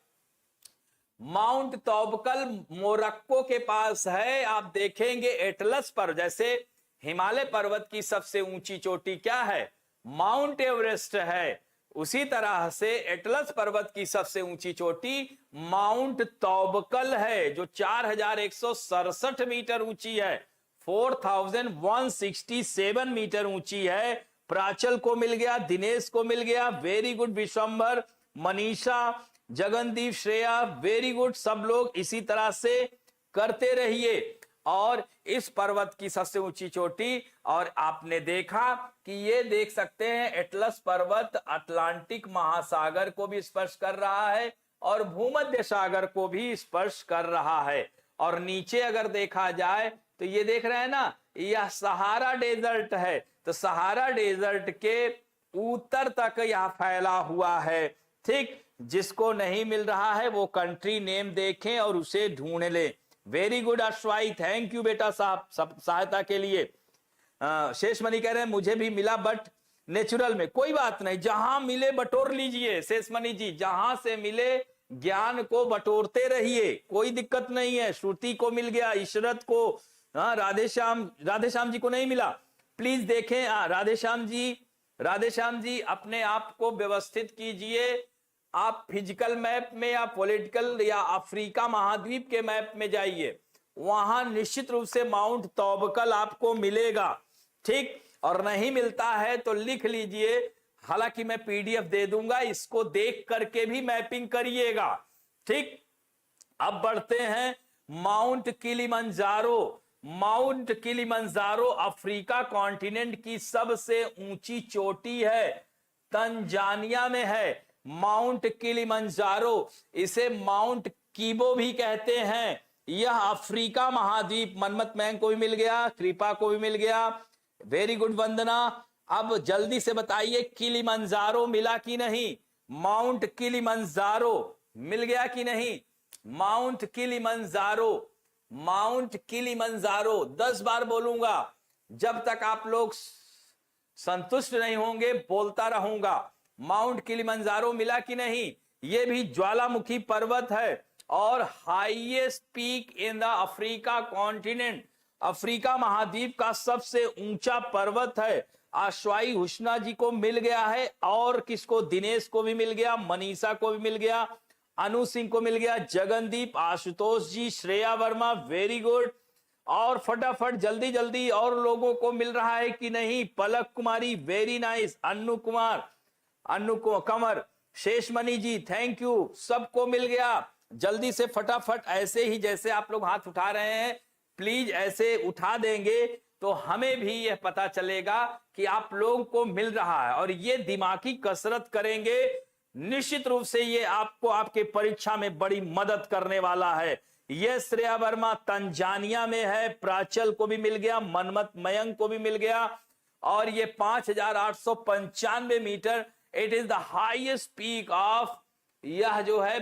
माउंट तौबकल मोरक्को के पास है। आप देखेंगे एटलस पर, जैसे हिमालय पर्वत की सबसे ऊंची चोटी क्या है? माउंट एवरेस्ट है। उसी तरह से एटलस पर्वत की सबसे ऊंची चोटी माउंट तौबकल है, जो 4167 मीटर ऊंची है, 4167 मीटर ऊंची है। प्राचल को मिल गया, दिनेश को मिल गया, very good. Vishwambhar, Manisha, Jagandeep, Shreya, very good. सब लोग इसी तरह से करते रहिए। और इस पर्वत की सबसे ऊंची चोटी, और आपने देखा कि ये देख सकते हैं एटलस पर्वत अटलांटिक महासागर को भी स्पर्श कर रहा है और भूमध्य सागर को भी स्पर्श कर रहा है। और नीचे अगर देखा जाए तो ये देख रहे हैं ना, यह सहारा डेजर्ट है। तो सहारा डेजर्ट के उत्तर तक यह फैला हुआ है। ठीक, जिसको नहीं मिल रहा है वो कंट्री नेम देखें और उसे ढूंढ ले। वेरी गुड अश्वाई, थैंक यू बेटा साहब सब सहायता के लिए। शेषमणि कह रहे हैं मुझे भी मिला बट नेचुरल में। कोई बात नहीं, जहां मिले बटोर लीजिए शेषमणि जी, जहां से मिले ज्ञान को बटोरते रहिए, कोई दिक्कत नहीं है। श्रुति को मिल गया, इशरत को, राधेश्याम जी को नहीं मिला, प्लीज देखें। राधेश्याम जी अपने आप को व्यवस्थित कीजिए। आप फिजिकल मैप में या पॉलिटिकल या अफ्रीका महाद्वीप के मैप में जाइए, वहां निश्चित रूप से माउंट तौबकल आपको मिलेगा। ठीक, और नहीं मिलता है तो लिख लीजिए, हालांकि मैं PDF दे दूंगा, इसको देख करके भी मैपिंग करिएगा। ठीक, अब बढ़ते हैं mount Kilimanjaro. Mount Kilimanjaro Africa continent की सबसे ऊंची चोटी है, तंजानिया में है। माउंट किलिमंजारो, इसे माउंट कीबो भी कहते हैं। यह अफ्रीका महाद्वीप, मनमत मैंग को भी मिल गया, कृपा को भी मिल गया, वेरी गुड वंदना। अब जल्दी से बताइए किलिमंजारो मिला कि नहीं, माउंट किलिमंजारो मिल गया कि नहीं, माउंट किलिमंजारो, माउंट किलिमंजारो 10 बार बोलूंगा, जब तक आप लोग संतुष्ट नहीं होंगे बोलता रहूंगा। माउंट किलिमंजारो मिला कि नहीं, यह भी ज्वालामुखी पर्वत है और highest peak in the Africa continent, Africa महाद्वीप का सबसे ऊंचा पर्वत है। आश्वाई हुस्ना जी को मिल गया है, और किसको, दिनेश को भी मिल गया, मनीषा को भी मिल गया, अनु सिंह को मिल गया, जगनदीप, आशुतोष जी, श्रेया वर्मा, वेरी गुड। और फटाफट जल्दी जल्दी और लोगों को मिल रहा है कि नहीं, Palak Kumari very nice, Annu Kumar, Annu Kanwar, Sheshmani ji thank you, सबको मिल गया। जल्दी से फटाफट ऐसे ही जैसे आप लोग हाथ उठा रहे हैं प्लीज ऐसे उठा देंगे तो हमें भी यह पता चलेगा कि आप लोगों को मिल रहा है, और ये दिमागी कसरत करेंगे निश्चित रूप से ये आपको आपके परीक्षा में बड़ी मदद करने वाला है। यह श्रेया वर्मा तंजानिया में है, प्राचल को भी मिल गया, मनमत मयंक को भी मिल गया, और ये 5895 metre, it is the highest peak of, यह जो है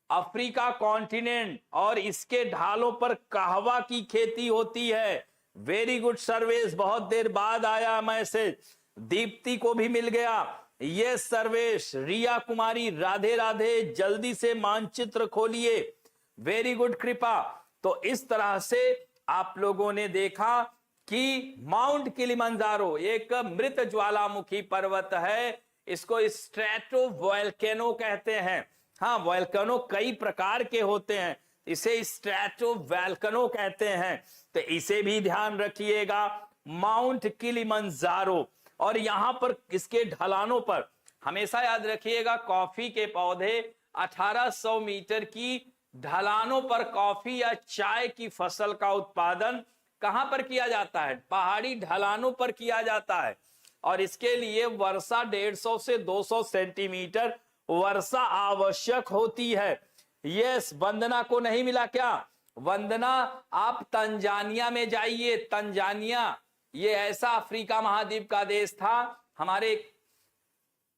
अफ्रीका कॉन्टिनेंट, और इसके ढालों पर कहवा की खेती होती है। वेरी गुड सर्वेश, बहुत देर बाद आया मैसेज, दीप्ति को भी मिल गया, ये सर्वेश, रिया कुमारी राधे राधे, जल्दी से मानचित्र खोलिए, वेरी गुड कृपा। तो इस तरह से आप लोगों ने देखा कि माउंट किलिमंजारो एक मृत ज्वालामुखी पर्वत है, इसको स्ट्रेटो वोल्केनो कहते हैं। हाँ, वोल्केनो कई प्रकार के होते हैं, इसे स्ट्रेटो वोल्केनो कहते हैं, तो इसे भी ध्यान रखिएगा, माउंट किलिमंजारो। और यहां पर इसके ढलानों पर हमेशा याद रखिएगा, कॉफी के पौधे 1800 मीटर की ढलानों पर कॉफी या चाय की फसल का उत्पादन कहां पर किया जाता है, पहाड़ी ढलानों पर किया जाता है, और इसके लिए वर्षा 150 से 200 सेंटीमीटर वर्षा आवश्यक होती है। यस, वंदना को नहीं मिला क्या, वंदना आप तंजानिया में जाइए, तंजानिया ये ऐसा अफ्रीका महाद्वीप का देश था, हमारे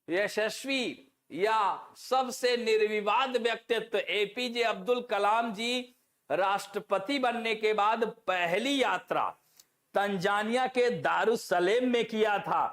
यशस्वी या सबसे निर्विवाद व्यक्तित्व एपीजे अब्दुल कलाम जी राष्ट्रपति बनने के बाद पहली यात्रा तंजानिया के दारुसलेम में किया था।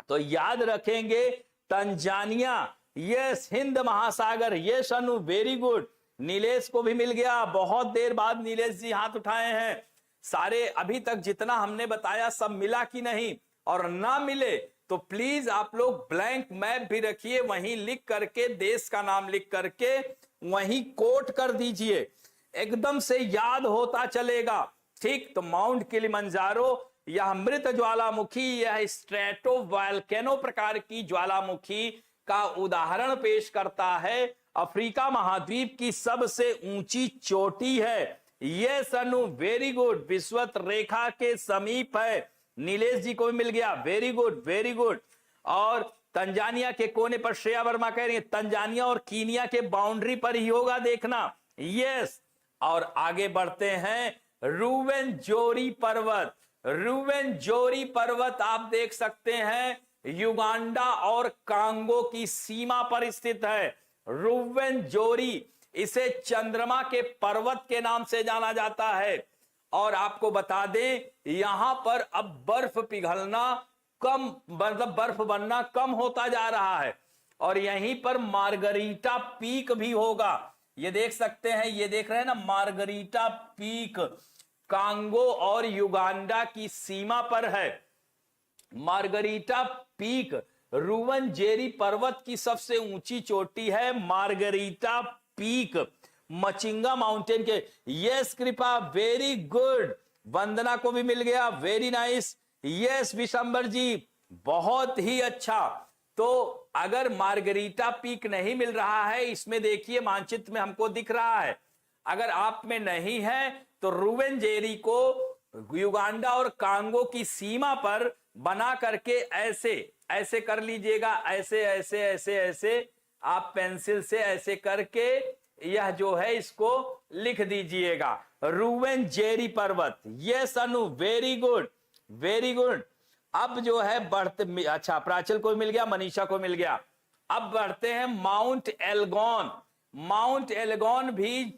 तो याद रखेंगे तंजानिया, यस, हिंद महासागर, यस अनु वेरी गुड, नीलेश को भी मिल गया, बहुत देर बाद नीलेश जी हाथ उठाए हैं। सारे अभी तक जितना हमने बताया सब मिला कि नहीं, और ना मिले तो प्लीज आप लोग ब्लैंक मैप भी रखिए, वहीं लिख करके देश का नाम लिख करके वहीं कोट कर दीजिए, एकदम से याद होता चलेगा। ठीक, तो माउंट किलिमंजारो यह मृत ज्वालामुखी, यह स्ट्रेटो वोल्केनो प्रकार की ज्वालामुखी का उदाहरण पेश करता है, अफ्रीका महाद्वीप की सबसे ऊंची चोटी है। यह सनु वेरी गुड, विश्वत रेखा के समीप है, नीलेश जी को भी मिल गया, वेरी गुड वेरी गुड। और तंजानिया के कोने पर श्रेया वर्मा कह रही है तंजानिया और कीनिया के बाउंड्री पर ही होगा, देखना, यस। और आगे बढ़ते हैं, रुवेनजोरी पर्वत, रुवेनजोरी पर्वत आप देख सकते हैं युगांडा और कांगो की सीमा पर स्थित है। रुवेनजोरी, इसे चंद्रमा के पर्वत के नाम से जाना जाता है। और आपको बता दें यहां पर अब बर्फ पिघलना कम, मतलब बर्फ बनना कम होता जा रहा है, और यहीं पर मार्गरीटा पीक भी होगा, ये देख सकते हैं, ये देख रहे हैं ना, मार्गरीटा पीक कांगो और युगांडा की सीमा पर है। मार्गरीटा पीक रुवेनजोरी पर्वत की सबसे ऊंची चोटी है, मार्गरीटा पीक मचिंगा माउंटेन के। यस कृपा, वेरी गुड, वंदना को भी मिल गया, वेरी नाइस, यस विशंबर जी, बहुत ही अच्छा। तो अगर मार्गरीटा पीक नहीं मिल रहा है, इसमें देखिए मानचित्र में हमको दिख रहा है, अगर आप में नहीं है तो रुवेनजोरी को युगांडा और कांगो की सीमा पर बना करके ऐसे ऐसे कर लीजिएगा, ऐसे ऐसे ऐसे ऐसे आप पेंसिल से ऐसे करके यह जो है इसको लिख दीजिएगा, रूवेन जेरी पर्वत। यस अनु, वेरी गुड वेरी गुड। अब जो है बढ़ते, अच्छा प्राचल को मिल गया, मनीषा को मिल गया। अब बढ़ते हैं माउंट एल्गोन। माउंट एल्गोन भी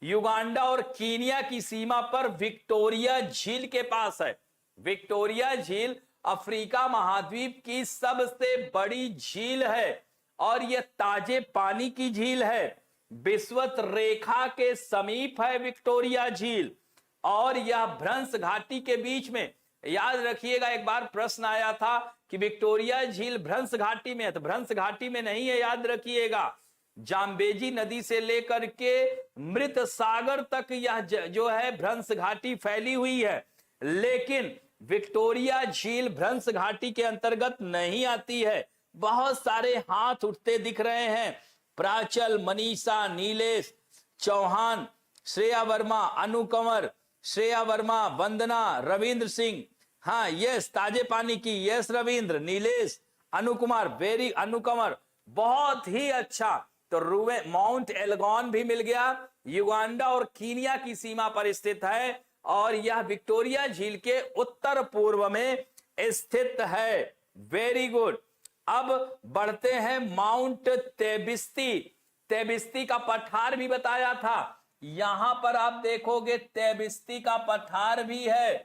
युगांडा और कीनिया की सीमा पर विक्टोरिया झील के पास है। विक्टोरिया झील अफ्रीका महाद्वीप की सबसे बड़ी झील है और यह ताजे पानी की झील है। विषुवत रेखा के समीप है विक्टोरिया झील और यह भ्रंश घाटी के बीच में। याद रखिएगा, एक बार प्रश्न आया था कि विक्टोरिया झील भ्रंश घाटी में है, तो भ्रंश घाटी में नहीं है, याद रखिएगा। जाम्बेजी नदी से लेकर के मृत सागर तक यह जो है भ्रंश घाटी फैली हुई है, लेकिन विक्टोरिया झील भ्रंश घाटी के अंतर्गत नहीं आती है। बहुत सारे हाथ उठते दिख रहे हैं। प्राचल, मनीषा, नीलेश, चौहान, श्रेया वर्मा, अनु कंवर, श्रेया वर्मा, वंदना, रविंद्र सिंह, हाँ यस, ताजे पानी की, यस रविंद्र, नीलेश, अनु कुमार, वेरी अनु कंवर, बहुत ही अच्छा। तो रूवे माउंट एल्गोन भी मिल गया, युगांडा और कीनिया की सीमा पर स्थित है और यह विक्टोरिया झील के उत्तर पूर्व में स्थित है। Very good. अब बढ़ते हैं माउंट तेबिस्ती। तेबिस्ती का पठार भी बताया था, यहां पर आप देखोगे तेबिस्ती का पठार भी है,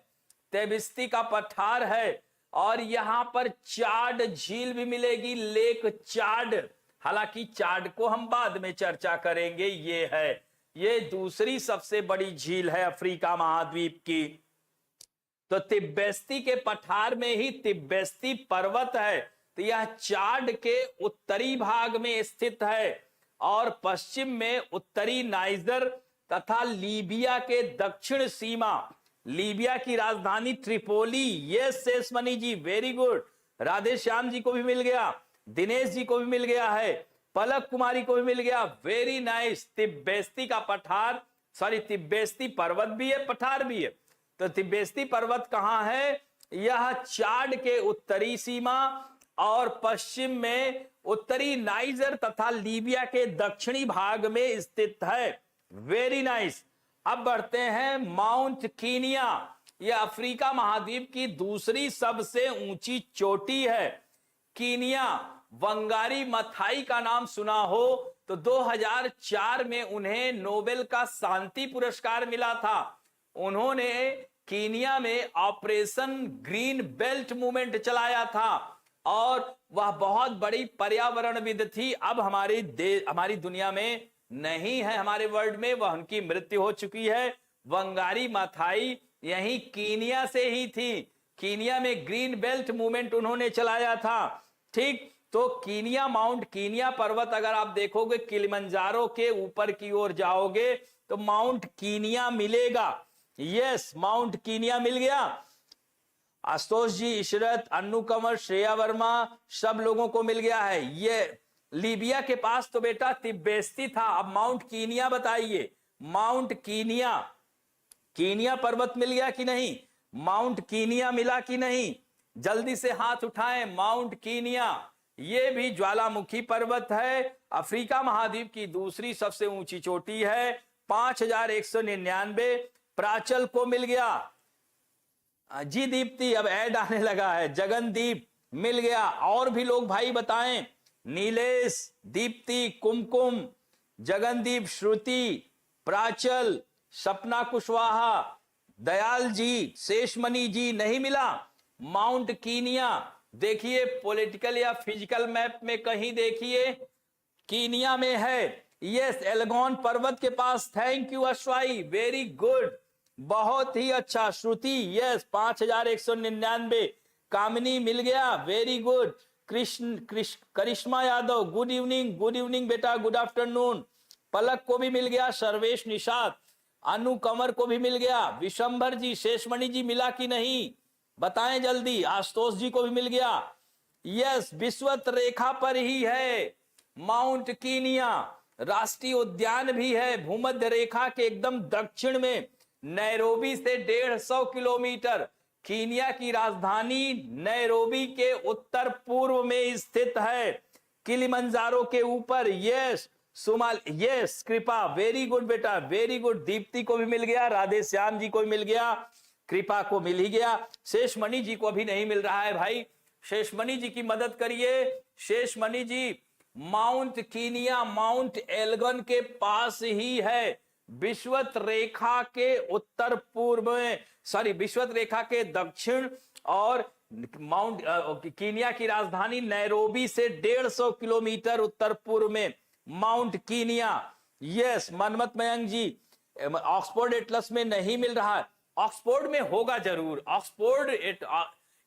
तेबिस्ती का पठार है और यहां पर चाड झील भी मिलेगी, लेक चाड। हालांकि चाड को हम बाद में चर्चा करेंगे। ये है, ये दूसरी सबसे बड़ी झील है अफ्रीका महाद्वीप की। तो तिब्बती के पठार में ही तिब्बती पर्वत है, तो यह चाड के उत्तरी भाग में स्थित है और पश्चिम में उत्तरी नाइजर तथा लीबिया के दक्षिण सीमा। लीबिया की राजधानी त्रिपोली। यस शेषमणि जी, वेरी गुड। राधे श्याम जी को भी मिल गया, दिनेश जी को भी मिल गया है, पलक कुमारी को भी मिल गया, वेरी नाइस। तिब्बती का पठार, सॉरी तिब्बती पर्वत भी है, पठार भी है। तो तिब्बती पर्वत कहां है? यह चाड के उत्तरी सीमा और पश्चिम में उत्तरी नाइजर तथा लीबिया के दक्षिणी भाग में स्थित है। Very nice. अब बढ़ते हैं माउंट कीनिया। यह अफ्रीका महाद्वीप की दूसरी सबसे ऊंची चोटी है। कीनिया, वंगारी मथाई का नाम सुना हो तो 2004 में उन्हें नोबेल का शांति पुरस्कार मिला था। उन्होंने कीनिया में ऑपरेशन ग्रीन बेल्ट मूवमेंट चलाया था और वह बहुत बड़ी पर्यावरणविद थी। अब हमारी दुनिया में नहीं है, हमारे वर्ल्ड में, वह उनकी मृत्यु हो चुकी है। वंगारी माथाई यही कीनिया से ही थी। कीनिया में ग्रीन बेल्ट मूवमेंट उन्होंने चलाया था। ठीक, तो कीनिया, माउंट कीनिया पर्वत अगर आप देखोगे, किलिमंजारो के ऊपर की ओर जाओगे तो माउंट कीनिया मिलेगा। यस, माउंट कीनिया मिल गया। आशुतोष जी, इशरत, अन्नू कंवर, श्रेया वर्मा, सब लोगों को मिल गया है। ये लीबिया के पास तो बेटा तिब्बती था। अब माउंट कीनिया बताइए, माउंट कीनिया, कीनिया पर्वत मिल गया कि नहीं? माउंट कीनिया मिला कि नहीं? जल्दी से हाथ उठाएं। माउंट कीनिया, ये भी ज्वालामुखी पर्वत है, अफ्रीका महाद्वीप की दूसरी सबसे ऊंची चोटी है, 5199। प्राचल को मिल गया जी। दीप्ति, अब ऐड आने लगा है। जगनदीप मिल गया। और भी लोग भाई बताएं। नीलेश, दीप्ति, कुमकुम, जगनदीप, श्रुति, प्राचल, सपना कुशवाहा, दयाल जी, शेषमणि जी, नहीं मिला? माउंट कीनिया देखिए, पॉलिटिकल या फिजिकल मैप में कहीं देखिए, कीनिया में है। यस, एल्गोन पर्वत के पास। Thank you Ashwai, very good, बहुत ही अच्छा। श्रुति, यस, 5199। कामिनी मिल गया, very good. Karishma Yadav, good evening, good evening बेटा, गुड आफ्टरनून। पलक को भी मिल गया। सर्वेश निषाद, अनु कंवर को भी मिल गया। विशंभर जी, शेषमणि जी मिला कि नहीं बताएं जल्दी। आशुतोष जी को भी मिल गया। यस, विषुवत रेखा पर ही है माउंट कीनिया। राष्ट्रीय उद्यान भी है भूमध्य रेखा के एकदम दक्षिण में, नैरोबी से 150 किलोमीटर। कीनिया की राजधानी नैरोबी के उत्तर पूर्व में स्थित है, किलिमंजारो के ऊपर। यस, सुमाल, यस कृपा, वेरी गुड बेटा, वेरी गुड। दीप्ति को भी मिल गया, राधे श्याम जी को भी मिल गया, कृपा को मिल ही गया। शेषमणि जी को अभी नहीं मिल रहा है भाई, शेषमणि जी की मदद करिए। शेषमणि जी माउंट कीनिया, माउंट एल्गन के पास ही है, विषुवत रेखा के उत्तर पूर्व में, सॉरी विषुवत रेखा के दक्षिण, और माउंट कीनिया की राजधानी नैरोबी से 150 किलोमीटर उत्तर पूर्व में mount Kenya. Yes Manmat Mayank ji, Oxford atlas में नहीं मिल रहा है, ऑक्सफोर्ड में होगा जरूर, ऑक्सफोर्ड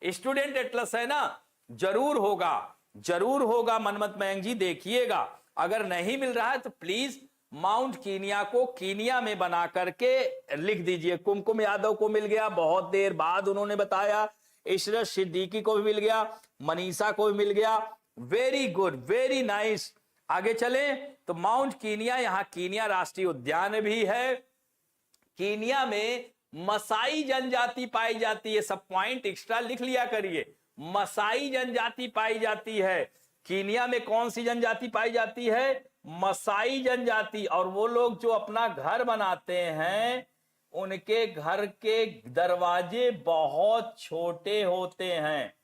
स्टूडेंट एटलस है ना, जरूर होगा, जरूर होगा मनमत मयंक जी, देखिएगा। अगर नहीं मिल रहा है तो प्लीज माउंट कीनिया को कीनिया में बना करके लिख दीजिए। कुमकुम यादव को मिल गया, बहुत देर बाद उन्होंने बताया। इशरत सिद्दीकी को भी मिल गया, मनीषा को भी मिल गया, वेरी गुड, वेरी नाइस। आगे चले तो माउंट कीनिया, यहां कीनिया राष्ट्रीय उद्यान भी है। कीनिया में मसाई जनजाति पाई जाती है, सब पॉइंट एक्स्ट्रा लिख लिया करिए। मसाई जनजाति पाई जाती है। कीनिया में कौन सी जनजाति पाई जाती है? मसाई जनजाति। और वो लोग जो अपना घर बनाते हैं उनके घर के दरवाजे बहुत छोटे होते हैं,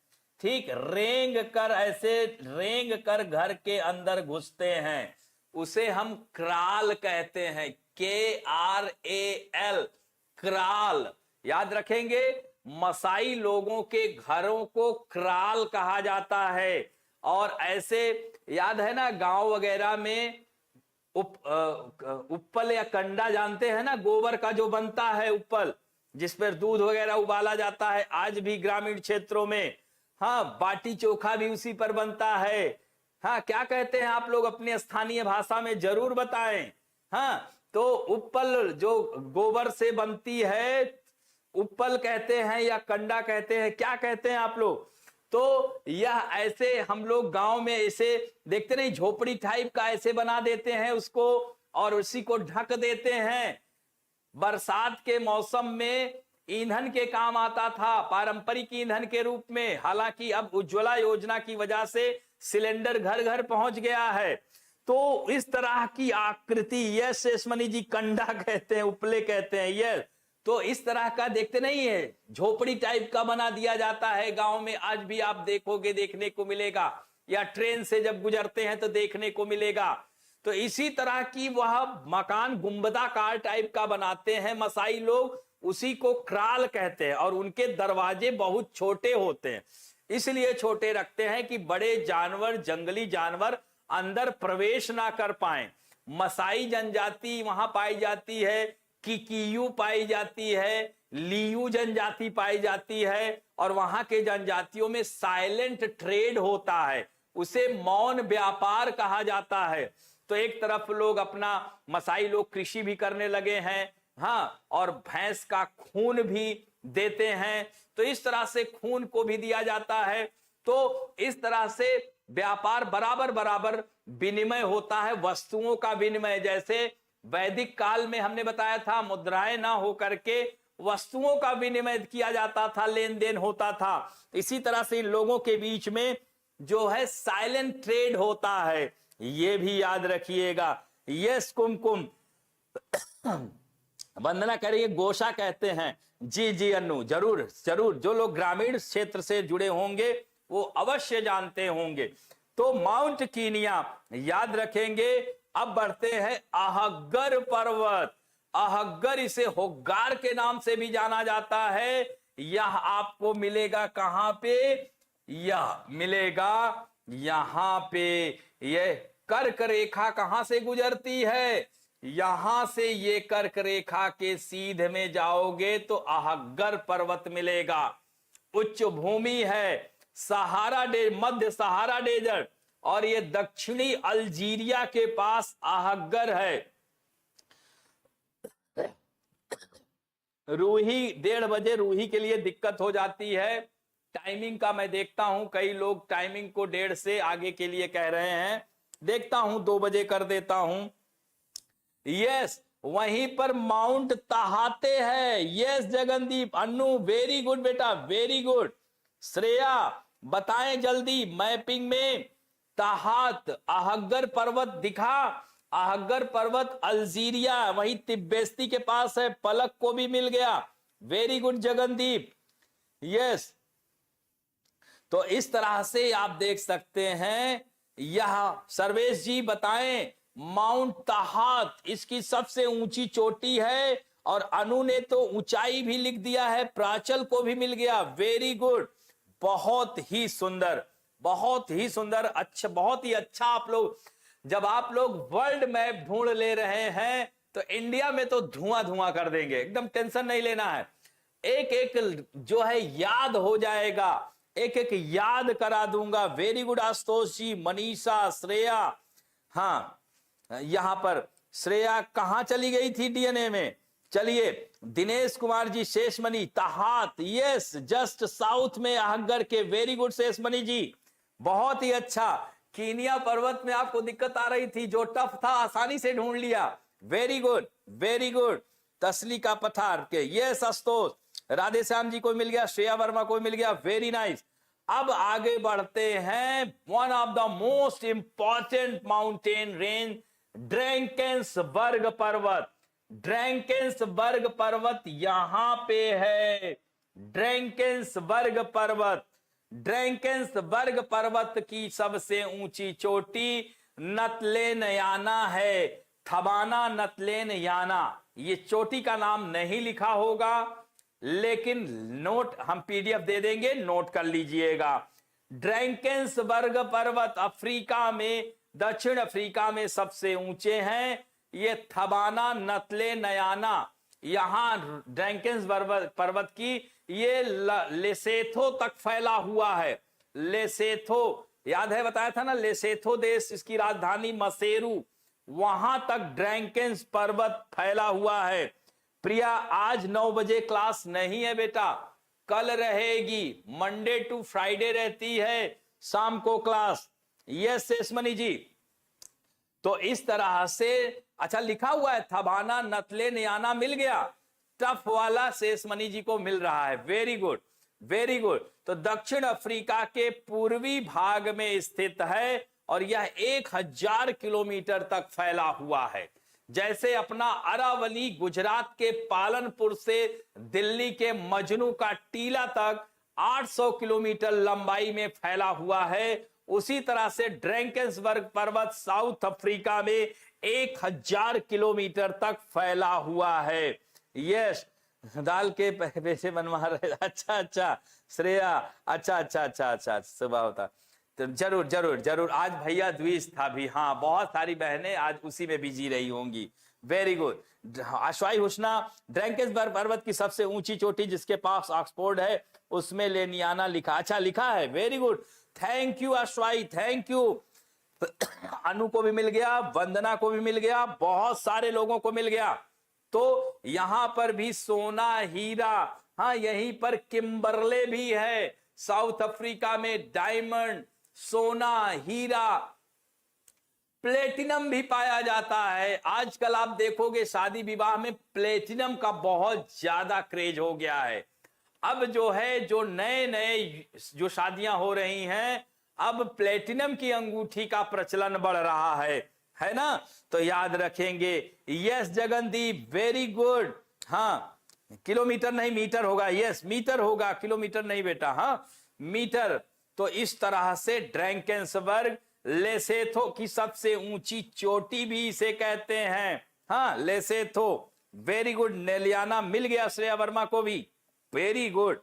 ठीक, रेंग कर, ऐसे रेंग कर घर के अंदर घुसते हैं, उसे हम क्राल कहते हैं, KRAL, क्राल। याद रखेंगे, मसाई लोगों के घरों को क्राल कहा जाता है। और ऐसे याद है ना, गांव वगैरह में उपल या कंडा जानते हैं ना, गोबर का जो बनता है उपल, जिस पर दूध वगैरह उबाला जाता है, आज भी ग्रामीण क्षेत्रों में। हाँ, बाटी चोखा भी उसी पर बनता है। हाँ, क्या कहते हैं आप लोग अपनी स्थानीय भाषा में जरूर बताएं। हाँ, तो उपल जो गोबर से बनती है, उपल कहते हैं या कंडा कहते हैं, क्या कहते हैं आप लोग? तो यह ऐसे हम लोग गांव में ऐसे देखते नहीं, झोपड़ी टाइप का ऐसे बना देते हैं उसको, और उसी को ढक देते हैं। बरसात के मौसम में ईंधन के काम आता था, पारंपरिक ईंधन के रूप में। हालांकि अब उज्ज्वला योजना की वजह से सिलेंडर घर घर पहुंच गया है। तो इस तरह की आकृति, यह शेषमणि जी कंडा कहते हैं, उपले कहते हैं, यह तो इस तरह का देखते नहीं है, झोपड़ी टाइप का बना दिया जाता है गांव में, आज भी आप देखोगे, देखने को मिलेगा, या ट्रेन से जब गुजरते हैं तो देखने को मिलेगा। तो इसी तरह की वह मकान गुंबदाकार टाइप का बनाते हैं मसाई लोग, उसी को क्राल कहते हैं। और उनके दरवाजे बहुत छोटे होते हैं, इसलिए छोटे रखते हैं कि बड़े जानवर, जंगली जानवर अंदर प्रवेश ना कर पाए। मसाई जनजाति वहां पाई जाती है, किकियू पाई जाती है, लियू जनजाति पाई जाती है। और वहां के जनजातियों में साइलेंट ट्रेड होता है, उसे मौन व्यापार कहा जाता है। तो एक तरफ लोग अपना, मसाई लोग कृषि भी करने लगे हैं, हाँ, और भैंस का खून भी देते हैं, तो इस तरह से खून को भी दिया जाता है। तो इस तरह से व्यापार बराबर बराबर विनिमय होता है, वस्तुओं का विनिमय। जैसे वैदिक काल में हमने बताया था, मुद्राएं ना होकर के वस्तुओं का विनिमय किया जाता था, लेन देन होता था। इसी तरह से इन लोगों के बीच में जो है साइलेंट ट्रेड होता है, ये भी याद रखिएगा। यस कुमकुम, वंदना करिए, गोशा कहते हैं। जी जी अनु, जरूर जरूर, जो लोग ग्रामीण क्षेत्र से जुड़े होंगे वो अवश्य जानते होंगे। तो माउंट कीनिया याद रखेंगे। अब बढ़ते हैं आहग्गर पर्वत। आहग्गर, इसे होग्गार के नाम से भी जाना जाता है। यह आपको मिलेगा कहां पे? यह मिलेगा यहां पे। यह कर्क रेखा कहां से गुजरती है? यहां से ये कर्क रेखा के सीधे में जाओगे तो आहग्गर पर्वत मिलेगा। उच्च भूमि है, सहारा मध्य सहारा डेजर्ट, और ये दक्षिणी अल्जीरिया के पास आहग्गर है। रूही 1:30 बजे, रूही के लिए दिक्कत हो जाती है। टाइमिंग का मैं देखता हूं, कई लोग टाइमिंग को 1:30 से आगे के लिए कह रहे हैं, देखता हूं 2 बजे कर देता हूं। यस, वहीं पर माउंट ताहाते है। Yes Jagandeep, Annu, very good बेटा, वेरी गुड। श्रेया बताएं जल्दी, मैपिंग में ताहात आहग्गर पर्वत दिखा? आहगर पर्वत अल्जीरिया, वही तिब्बती के पास है, पलक को भी मिल गया। Very good Jagandeep, yes. तो इस तरह से आप देख सकते हैं। यह सर्वेश जी बताएं, माउंट ताहात इसकी सबसे ऊंची चोटी है, और अनु ने तो ऊंचाई भी लिख दिया है, प्राचल को भी मिल गया। वेरी गुड, बहुत ही सुंदर, बहुत ही सुंदर। अच्छा, बहुत ही अच्छा। आप लोग जब आप लोग वर्ल्ड मैप ढूंढ ले रहे हैं तो इंडिया में तो धुआं धुआं कर देंगे, एकदम टेंशन नहीं लेना है। एक एक जो है याद हो जाएगा, एक एक याद करा दूंगा। वेरी गुड आशुतोष जी, मनीषा, श्रेया। हाँ, यहां पर श्रेया कहां चली गई थी डीएनए में। चलिए, Dinesh Kumar ji, Sheshmani ताहात, yes, just south में आहगर के। वेरी गुड शेषमणि जी, बहुत ही अच्छा। कीनिया पर्वत में आपको दिक्कत आ रही थी, जो टफ था आसानी से ढूंढ लिया। Very good, very good. Tassili का पठार के, यस आशुतोष। राधे श्याम जी को मिल गया, श्रेया वर्मा को मिल गया। Very nice. अब आगे बढ़ते हैं। One of the most important mountain range, Drakensberg पर्वत। ड्रैंकेंसबर्ग पर्वत यहां पे है, ड्रैंकेंसबर्ग पर्वत। ड्रैंकेंसबर्ग पर्वत की सबसे ऊंची चोटी नतलेन याना है, थबाना नतलेन याना। ये चोटी का नाम नहीं लिखा होगा, लेकिन नोट हम पीडीएफ दे देंगे, नोट कर लीजिएगा। ड्रैंकेंसबर्ग पर्वत अफ्रीका में, दक्षिण अफ्रीका में सबसे ऊंचे हैं। ये थबाना नतले नयाना, यहां ड्रैंकेंसबर्ग पर्वत की ये लेसेथो तक फैला हुआ है। लेसेथो याद है, बताया था ना, लेसेथो देश, इसकी राजधानी मसेरू, वहां तक ड्रैंकेंस पर्वत फैला हुआ है। प्रिया, आज 9 बजे क्लास नहीं है बेटा, कल रहेगी। मंडे टू फ्राइडे रहती है शाम को क्लास। यस शेषमणि जी। तो इस तरह से, अच्छा लिखा हुआ है थबाना नतले नियाना, मिल गया। टफ वाला शेषमणि जी को मिल रहा है। Very good, very good. तो दक्षिण अफ्रीका के पूर्वी भाग में स्थित है, और यह 1000 किलोमीटर तक फैला हुआ है। जैसे अपना अरावली गुजरात के पालनपुर से दिल्ली के मजनू का टीला तक 800 किलोमीटर लंबाई में फैला हुआ है, उसी तरह से ड्रैंकेंसबर्ग पर्वत साउथ अफ्रीका में 1000 किलोमीटर तक फैला हुआ है। यस, दाल के पैसे बनवा रहे। अच्छा अच्छा श्रेया, अच्छा अच्छा अच्छा अच्छा, सुबह होता तो जरूर जरूर जरूर। आज भैया द्विज था भी, हाँ, बहुत सारी बहनें आज उसी में बिजी रही होंगी। Very good. आशवाई हुस्ना, ड्रैंकेंसबर्ग पर्वत की सबसे ऊंची चोटी जिसके पास ऑक्सफोर्ड है, उसमें लेनियाना लिखा। अच्छा लिखा है, very good, thank you Ashwai, thank you. Anu को भी मिल गया, वंदना को भी मिल गया, बहुत सारे लोगों को मिल गया। तो यहां पर भी सोना हीरा, हाँ यहीं पर किम्बरले भी है। साउथ अफ्रीका में डायमंड, सोना, हीरा, प्लेटिनम भी पाया जाता है। आजकल आप देखोगे शादी विवाह में प्लेटिनम का बहुत ज्यादा क्रेज हो गया है। अब जो है, जो नए नए जो शादियां हो रही हैं, अब प्लेटिनम की अंगूठी का प्रचलन बढ़ रहा है ना। तो याद रखेंगे। Yes Jagandeep, very good. हाँ, किलोमीटर नहीं मीटर होगा, यस मीटर होगा, किलोमीटर नहीं बेटा, हाँ मीटर। तो इस तरह से ड्रैंकेंसबर्ग लेसेथो की सबसे ऊंची चोटी भी इसे कहते हैं, हाँ लेसेथो। वेरी गुड, नेलियाना मिल गया श्रेया वर्मा को भी, वेरी गुड।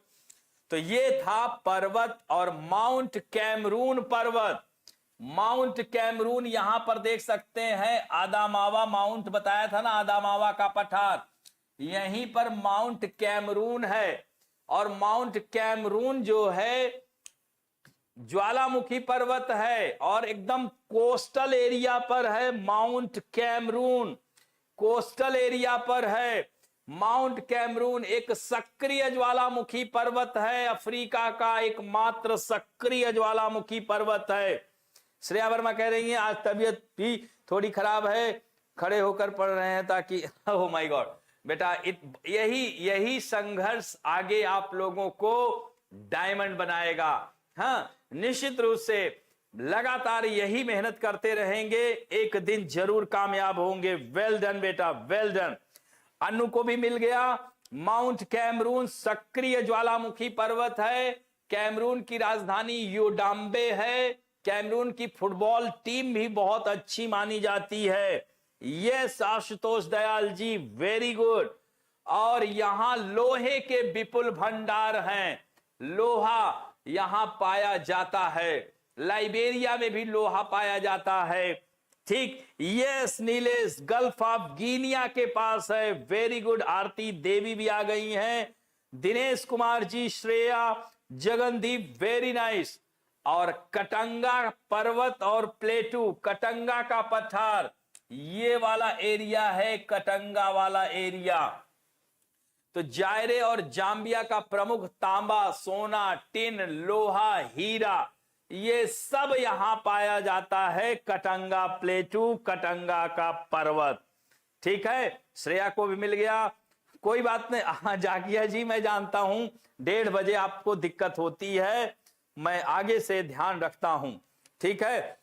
तो ये था पर्वत और माउंट कैमरून पर्वत। माउंट कैमरून यहां पर देख सकते हैं, आदामावा माउंट बताया था ना, आदामावा का पठार, यहीं पर माउंट कैमरून है। और माउंट कैमरून जो है ज्वालामुखी पर्वत है, और एकदम कोस्टल एरिया पर है। माउंट कैमरून कोस्टल एरिया पर है। माउंट कैमरून एक सक्रिय ज्वालामुखी पर्वत है, अफ्रीका का एकमात्र सक्रिय ज्वालामुखी पर्वत है। श्रेया वर्मा कह रही हैं आज तबीयत भी थोड़ी खराब है, खड़े होकर पढ़ रहे हैं ताकि ओह माय गॉड बेटा, यही संघर्ष आगे आप लोगों को डायमंड बनाएगा। हाँ निश्चित रूप से लगातार यही मेहनत करते रहेंगे, एक दिन जरूर कामयाब होंगे। वेल डन बेटा, वेल डन। अनु को भी मिल गया। माउंट कैमरून सक्रिय ज्वालामुखी पर्वत है। कैमरून की राजधानी योडाम्बे है। कैमरून की फुटबॉल टीम भी बहुत अच्छी मानी जाती है। Yes Ashutosh Dayal ji, very good. और यहां लोहे के विपुल भंडार हैं। लोहा यहां पाया जाता है। लाइबेरिया में भी लोहा पाया जाता है। ठीक, yes Nilesh, gulf of Guinea के पास है। Very good. आरती देवी भी आ गई हैं। Dinesh Kumar ji, Shreya, Jagandeep, very nice. और कटंगा पर्वत और प्लेटू, कटंगा का पठार, ये वाला एरिया है कटंगा वाला एरिया। तो जायरे और जाम्बिया का प्रमुख तांबा, सोना, टिन, लोहा, हीरा, ये सब यहां पाया जाता है। कटंगा प्लेटू, कटंगा का पर्वत। ठीक है, श्रेया को भी मिल गया, कोई बात नहीं। हाँ जाकिया जी, मैं जानता हूं 1:30 बजे आपको दिक्कत होती है, मैं आगे से ध्यान रखता हूं। ठीक है।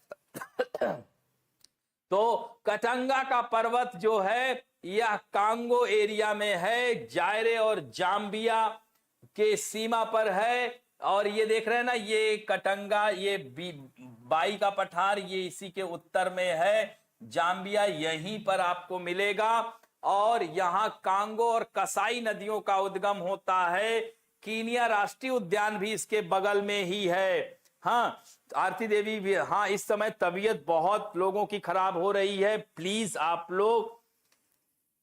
तो कटंगा का पर्वत जो है यह कांगो एरिया में है, जायरे और जाम्बिया के सीमा पर है। और ये देख रहे हैं ना, ये कटंगा, ये बाई का पठार, ये इसी के उत्तर में है। जाम्बिया यहीं पर आपको मिलेगा। और यहां कांगो और कसाई नदियों का उद्गम होता है। कीनिया राष्ट्रीय उद्यान भी इसके बगल में ही है। हाँ आरती देवी भी, हाँ इस समय तबीयत बहुत लोगों की खराब हो रही है, प्लीज आप लोग।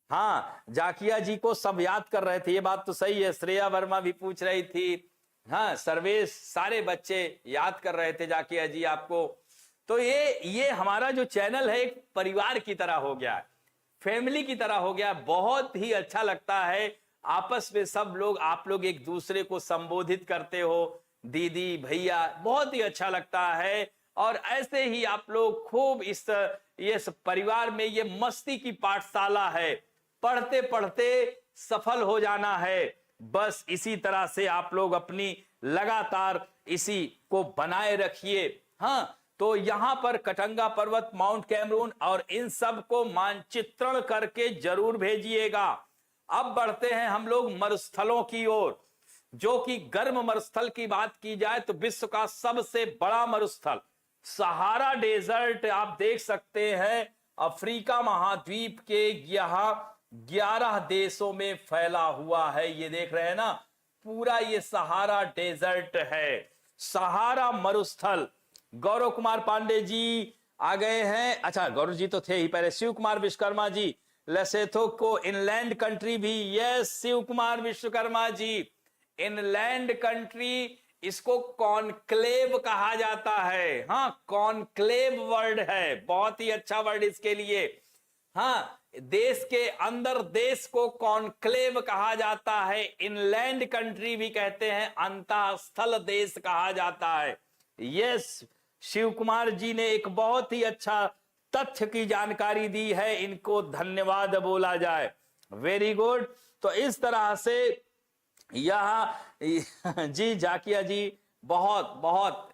हाँ जाकिया जी को सब याद कर रहे थे, ये बात तो सही है। श्रेया वर्मा भी पूछ रही थी। हाँ सर्वेश, सारे बच्चे याद कर रहे थे जाकिया जी आपको। तो ये हमारा जो चैनल है एक परिवार की तरह हो गया है, फैमिली की तरह हो गया। बहुत ही अच्छा लगता है, आपस में सब लोग, आप लोग एक दूसरे को संबोधित करते हो, दीदी भैया, बहुत ही अच्छा लगता है। और ऐसे ही आप लोग खूब इस परिवार में, ये मस्ती की पाठशाला है, पढ़ते पढ़ते सफल हो जाना है। बस इसी तरह से आप लोग अपनी लगातार इसी को बनाए रखिए। हाँ तो यहां पर कटंगा पर्वत, माउंट कैमरून और इन सब को मानचित्रण करके जरूर भेजिएगा। अब बढ़ते हैं हम लोग मरुस्थलों की ओर, जो कि गर्म मरुस्थल की बात की जाए तो विश्व का सबसे बड़ा मरुस्थल सहारा डेजर्ट आप देख सकते हैं, अफ्रीका महाद्वीप के यहां 11 देशों में फैला हुआ है। ये देख रहे हैं ना, पूरा ये सहारा डेजर्ट है, सहारा मरुस्थल। गौरव कुमार पांडे जी आ गए हैं। अच्छा गौरव जी तो थे ही पहले। शिव कुमार विश्वकर्मा जी, लेसेथो को इनलैंड कंट्री भी, yes Shiv Kumar Vishwakarma ji, inland country, इसको कॉन्क्लेव कहा जाता है। हाँ कॉन्क्लेव वर्ड है, बहुत ही अच्छा वर्ड इसके लिए। हाँ देश के अंदर देश को कॉन्क्लेव कहा जाता है, इनलैंड कंट्री भी कहते हैं, अंतःस्थल देश कहा जाता है। यस शिव कुमार जी ने एक बहुत ही अच्छा तथ्य की जानकारी दी है, इनको धन्यवाद बोला जाए। Very good. तो इस तरह से यहां जी जाकिया जी, बहुत बहुत,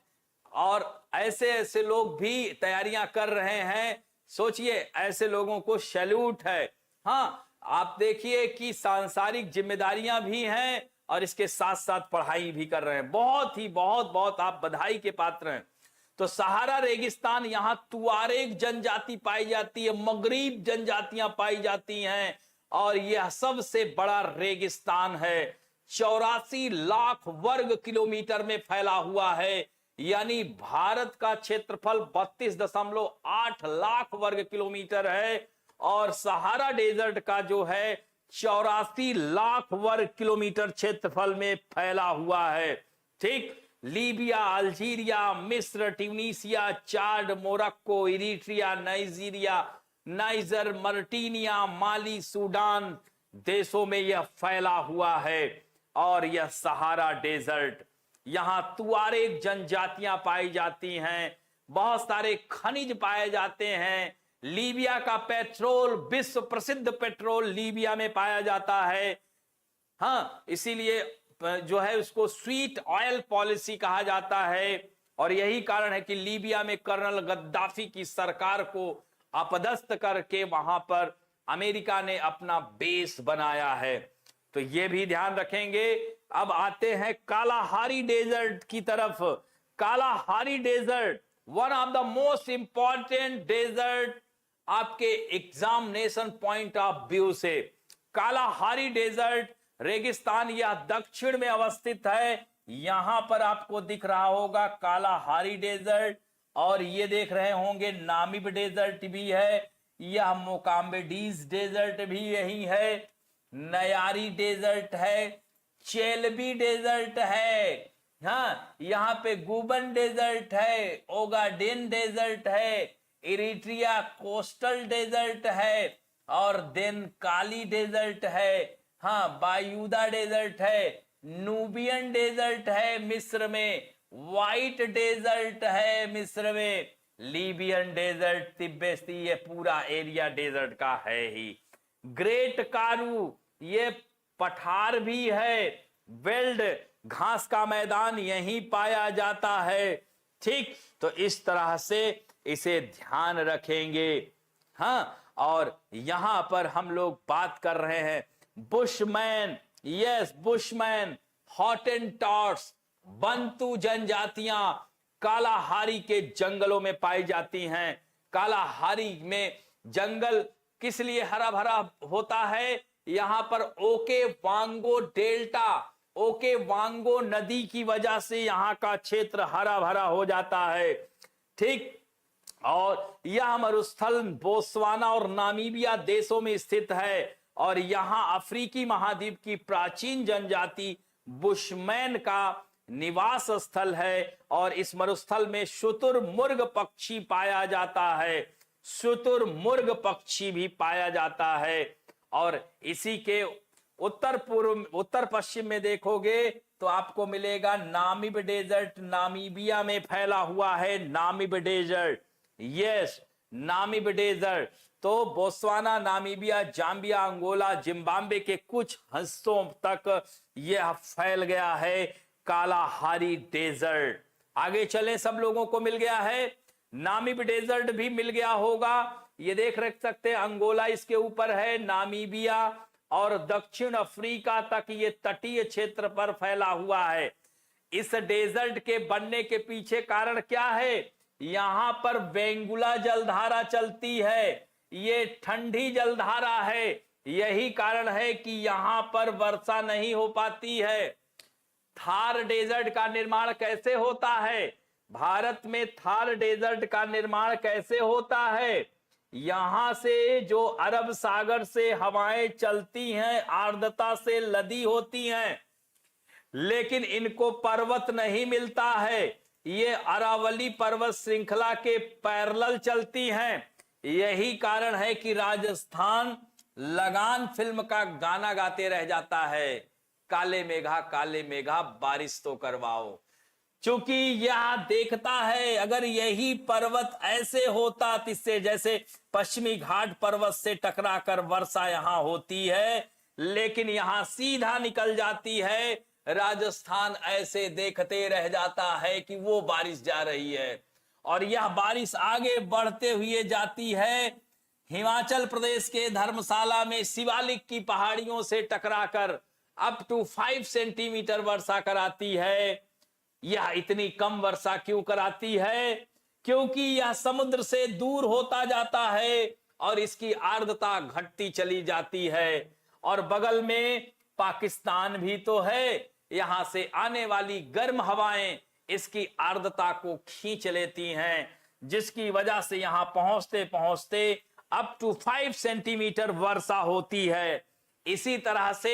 और ऐसे ऐसे लोग भी तैयारियां कर रहे हैं। सोचिए, ऐसे लोगों को सैल्यूट है। हाँ आप देखिए कि सांसारिक जिम्मेदारियां भी हैं और इसके साथ साथ पढ़ाई भी कर रहे हैं। बहुत ही बहुत बहुत आप बधाई के पात्र हैं। तो सहारा रेगिस्तान, यहां तुआरेग जनजाति पाई जाती है, मगरीब जनजातियां पाई जाती हैं, और यह सबसे बड़ा रेगिस्तान है। 84 लाख वर्ग किलोमीटर में फैला हुआ है, यानी भारत का क्षेत्रफल 32.8 लाख वर्ग किलोमीटर है, और सहारा डेजर्ट का जो है 84 लाख वर्ग किलोमीटर क्षेत्रफल में फैला हुआ है। ठीक, लीबिया, अल्जीरिया, मिस्र, ट्यूनीसिया, चाड, मोरक्को, इरिट्रिया, नाइजीरिया, नाइजर, मर्टिनिया, माली, सूडान देशों में यह फैला हुआ है। और यह सहारा डेजर्ट, यहां तुआरेग जनजातियां पाई जाती हैं, बहुत सारे खनिज पाए जाते हैं। लीबिया का पेट्रोल, विश्व प्रसिद्ध पेट्रोल लीबिया में पाया जाता है। हाँ इसीलिए जो है उसको स्वीट ऑयल पॉलिसी कहा जाता है। और यही कारण है कि लीबिया में कर्नल गद्दाफी की सरकार को अपदस्थ करके वहां पर अमेरिका ने अपना बेस बनाया है। तो ये भी ध्यान रखेंगे। अब आते हैं कालाहारी डेजर्ट की तरफ। Kalahari desert one of the most important desert आपके एग्जामिनेशन पॉइंट ऑफ व्यू से। कालाहारी डेजर्ट रेगिस्तान यह दक्षिण में अवस्थित है। यहां पर आपको दिख रहा होगा कालाहारी डेजर्ट, और ये देख रहे होंगे नामिब डेजर्ट भी है, यह मोकाम्बेडीज डेजर्ट भी यही है, नयारी डेजर्ट है, चेलबी डेजर्ट है, हाँ यहाँ पे गुबन डेजर्ट है, ओगाडेन डेजर्ट है, इरिट्रिया कोस्टल डेजर्ट है, और देन काली डेजर्ट है, हाँ बायूदा डेजर्ट है, नूबियन डेजर्ट है मिस्र में, व्हाइट डेजर्ट है मिस्र में, लीबियन डेजर्ट तिब्बती, ये पूरा एरिया डेजर्ट का है ही। ग्रेट कारू ये पठार भी है, वेल्ड घास का मैदान यहीं पाया जाता है। ठीक, तो इस तरह से इसे ध्यान रखेंगे। हाँ, और यहां पर हम लोग बात कर रहे हैं बुशमैन, यस बुशमैन, हॉटेंटॉट्स, बंतु जनजातियां कालाहारी के जंगलों में पाई जाती हैं। कालाहारी में जंगल किस लिए हरा भरा होता है? यहां पर ओके वांगो डेल्टा, ओके वांगो नदी की वजह से यहां का क्षेत्र हरा भरा हो जाता है। ठीक, और यह मरुस्थल बोत्सवाना और नामीबिया देशों में स्थित है, और यहां अफ्रीकी महाद्वीप की प्राचीन जनजाति बुशमैन का निवास स्थल है। और इस मरुस्थल में शुतुरमुर्ग पक्षी पाया जाता है, शुतुरमुर्ग पक्षी भी पाया जाता है। और इसी के उत्तर पूर्व, उत्तर पश्चिम में देखोगे तो आपको मिलेगा नामिब डेजर्ट, नामीबिया में फैला हुआ है Namib desert, yes Namib desert. तो Botswana, Namibia, Zambia, Angola, Zimbabwe के कुछ हिस्सों तक यह फैल गया है कालाहारी डेजर्ट। आगे चलें, सब लोगों को मिल गया है, नामिब डेजर्ट भी मिल गया होगा। ये देख रख सकते हैं अंगोला इसके ऊपर है, नामीबिया और दक्षिण अफ्रीका तक ये तटीय क्षेत्र पर फैला हुआ है। इस डेजर्ट के बनने के पीछे कारण क्या है? यहां पर वेंगुला जलधारा चलती है, ये ठंडी जलधारा है, यही कारण है कि यहां पर वर्षा नहीं हो पाती है। थार डेजर्ट का निर्माण कैसे होता है? भारत में थार डेजर्ट का निर्माण कैसे होता है? यहां से जो अरब सागर से हवाएं चलती हैं, आर्द्रता से लदी होती हैं, लेकिन इनको पर्वत नहीं मिलता है, ये अरावली पर्वत श्रृंखला के पैरेलल चलती हैं। यही कारण है कि राजस्थान लगान फिल्म का गाना गाते रह जाता है, काले मेघा बारिश तो करवाओ। क्योंकि यह देखता है अगर यही पर्वत ऐसे होता, इससे जैसे पश्चिमी घाट पर्वत से टकराकर वर्षा यहां होती है, लेकिन यहां सीधा निकल जाती है, राजस्थान ऐसे देखते रह जाता है कि वो बारिश जा रही है। और यह बारिश आगे बढ़ते हुए जाती है, हिमाचल प्रदेश के धर्मशाला में शिवालिक की पहाड़ियों से टकराकर अप टू 5 सेंटीमीटर वर्षा कराती है। यह इतनी कम वर्षा क्यों कराती है? क्योंकि यह समुद्र से दूर होता जाता है और इसकी आर्द्रता घटती चली जाती है। और बगल में पाकिस्तान भी तो है, यहां से आने वाली गर्म हवाएं इसकी आर्द्रता को खींच लेती हैं, जिसकी वजह से यहां पहुंचते पहुंचते अप टू 5 सेंटीमीटर वर्षा होती है। इसी तरह से